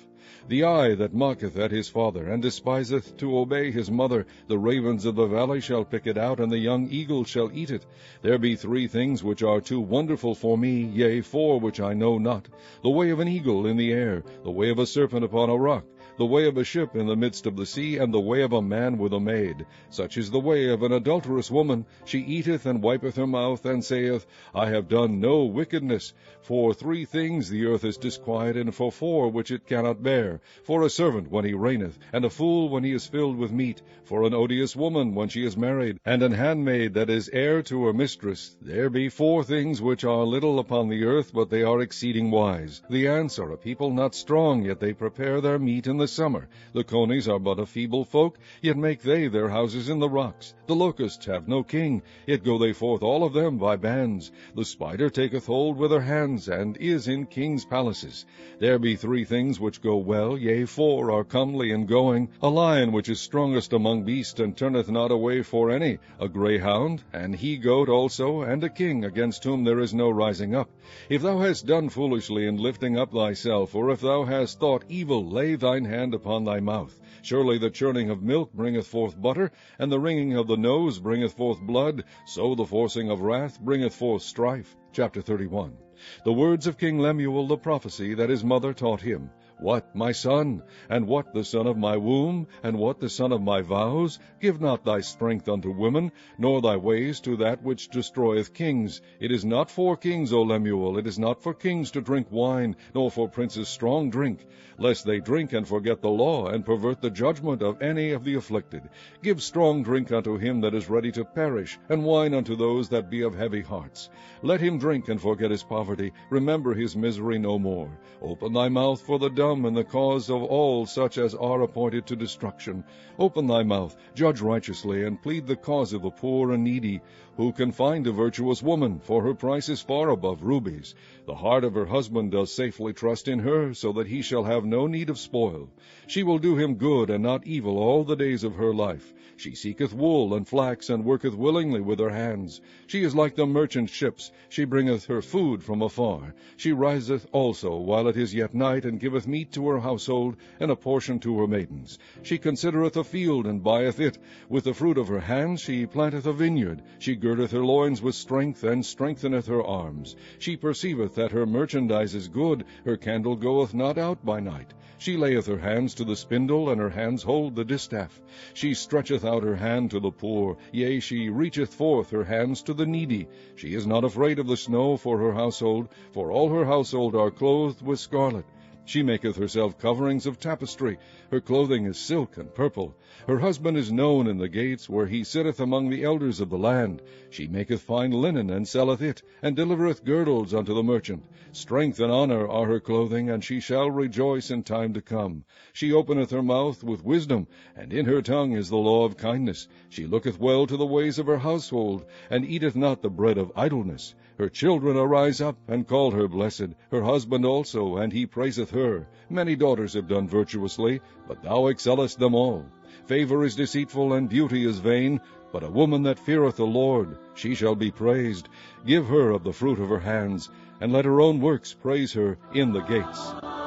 The eye that mocketh at his father, and despiseth to obey his mother, the ravens of the valley shall pick it out, and the young eagle shall eat it. There be 3 things which are too wonderful for me, yea, 4 which I know not. The way of an eagle in the air, the way of a serpent upon a rock, the way of a ship in the midst of the sea, and the way of a man with a maid. Such is the way of an adulterous woman. She eateth and wipeth her mouth, and saith, I have done no wickedness. For 3 things the earth is disquieted, and for 4 which it cannot bear. For a servant when he reigneth, and a fool when he is filled with meat. For an odious woman when she is married, and an handmaid that is heir to her mistress. There be 4 things which are little upon the earth, but they are exceeding wise. The ants are a people not strong, yet they prepare their meat in the summer. The conies are but a feeble folk, yet make they their houses in the rocks. The locusts have no king, yet go they forth all of them by bands. The spider taketh hold with her hands, and is in kings' palaces. There be 3 things which go well, yea, 4 are comely in going. A lion which is strongest among beasts, and turneth not away for any. A greyhound, an he-goat also, and a king, against whom there is no rising up. If thou hast done foolishly in lifting up thyself, or if thou hast thought evil, lay thine hand upon thy mouth. Surely the churning of milk bringeth forth butter, and the wringing of the nose bringeth forth blood, so the forcing of wrath bringeth forth strife. Chapter 31. The words of King Lemuel, the prophecy that his mother taught him. What, my son? And what the son of my womb? And what the son of my vows? Give not thy strength unto women, nor thy ways to that which destroyeth kings. It is not for kings, O Lemuel, it is not for kings to drink wine, nor for princes strong drink, lest they drink and forget the law, and pervert the judgment of any of the afflicted. Give strong drink unto him that is ready to perish, and wine unto those that be of heavy hearts. Let him drink and forget his poverty, remember his misery no more. Open thy mouth for the dumb, and the cause of all such as are appointed to destruction. Open thy mouth, judge righteously, and plead the cause of the poor and needy. Who can find a virtuous woman? For her price is far above rubies. The heart of her husband does safely trust in her, so that he shall have no need of spoil. She will do him good and not evil all the days of her life. She seeketh wool and flax, and worketh willingly with her hands. She is like the merchant ships. She bringeth her food from afar. She riseth also while it is yet night, and giveth meat to her household, and a portion to her maidens. She considereth a field, and buyeth it. With the fruit of her hands she planteth a vineyard. She girdeth her loins with strength, and strengtheneth her arms. She perceiveth that her merchandise is good. Her candle goeth not out by night. She layeth her hands to the spindle, and her hands hold the distaff. She stretcheth out her hand to the poor, yea, she reacheth forth her hands to the needy. She is not afraid of the snow for her household, for all her household are clothed with scarlet. She maketh herself coverings of tapestry. Her clothing is silk and purple. Her husband is known in the gates, where he sitteth among the elders of the land. She maketh fine linen, and selleth it, and delivereth girdles unto the merchant. Strength and honor are her clothing, and she shall rejoice in time to come. She openeth her mouth with wisdom, and in her tongue is the law of kindness. She looketh well to the ways of her household, and eateth not the bread of idleness. Her children arise up, and call her blessed, her husband also, and he praiseth her. Many daughters have done virtuously, but thou excellest them all. Favor is deceitful, and beauty is vain, but a woman that feareth the Lord, she shall be praised. Give her of the fruit of her hands, and let her own works praise her in the gates.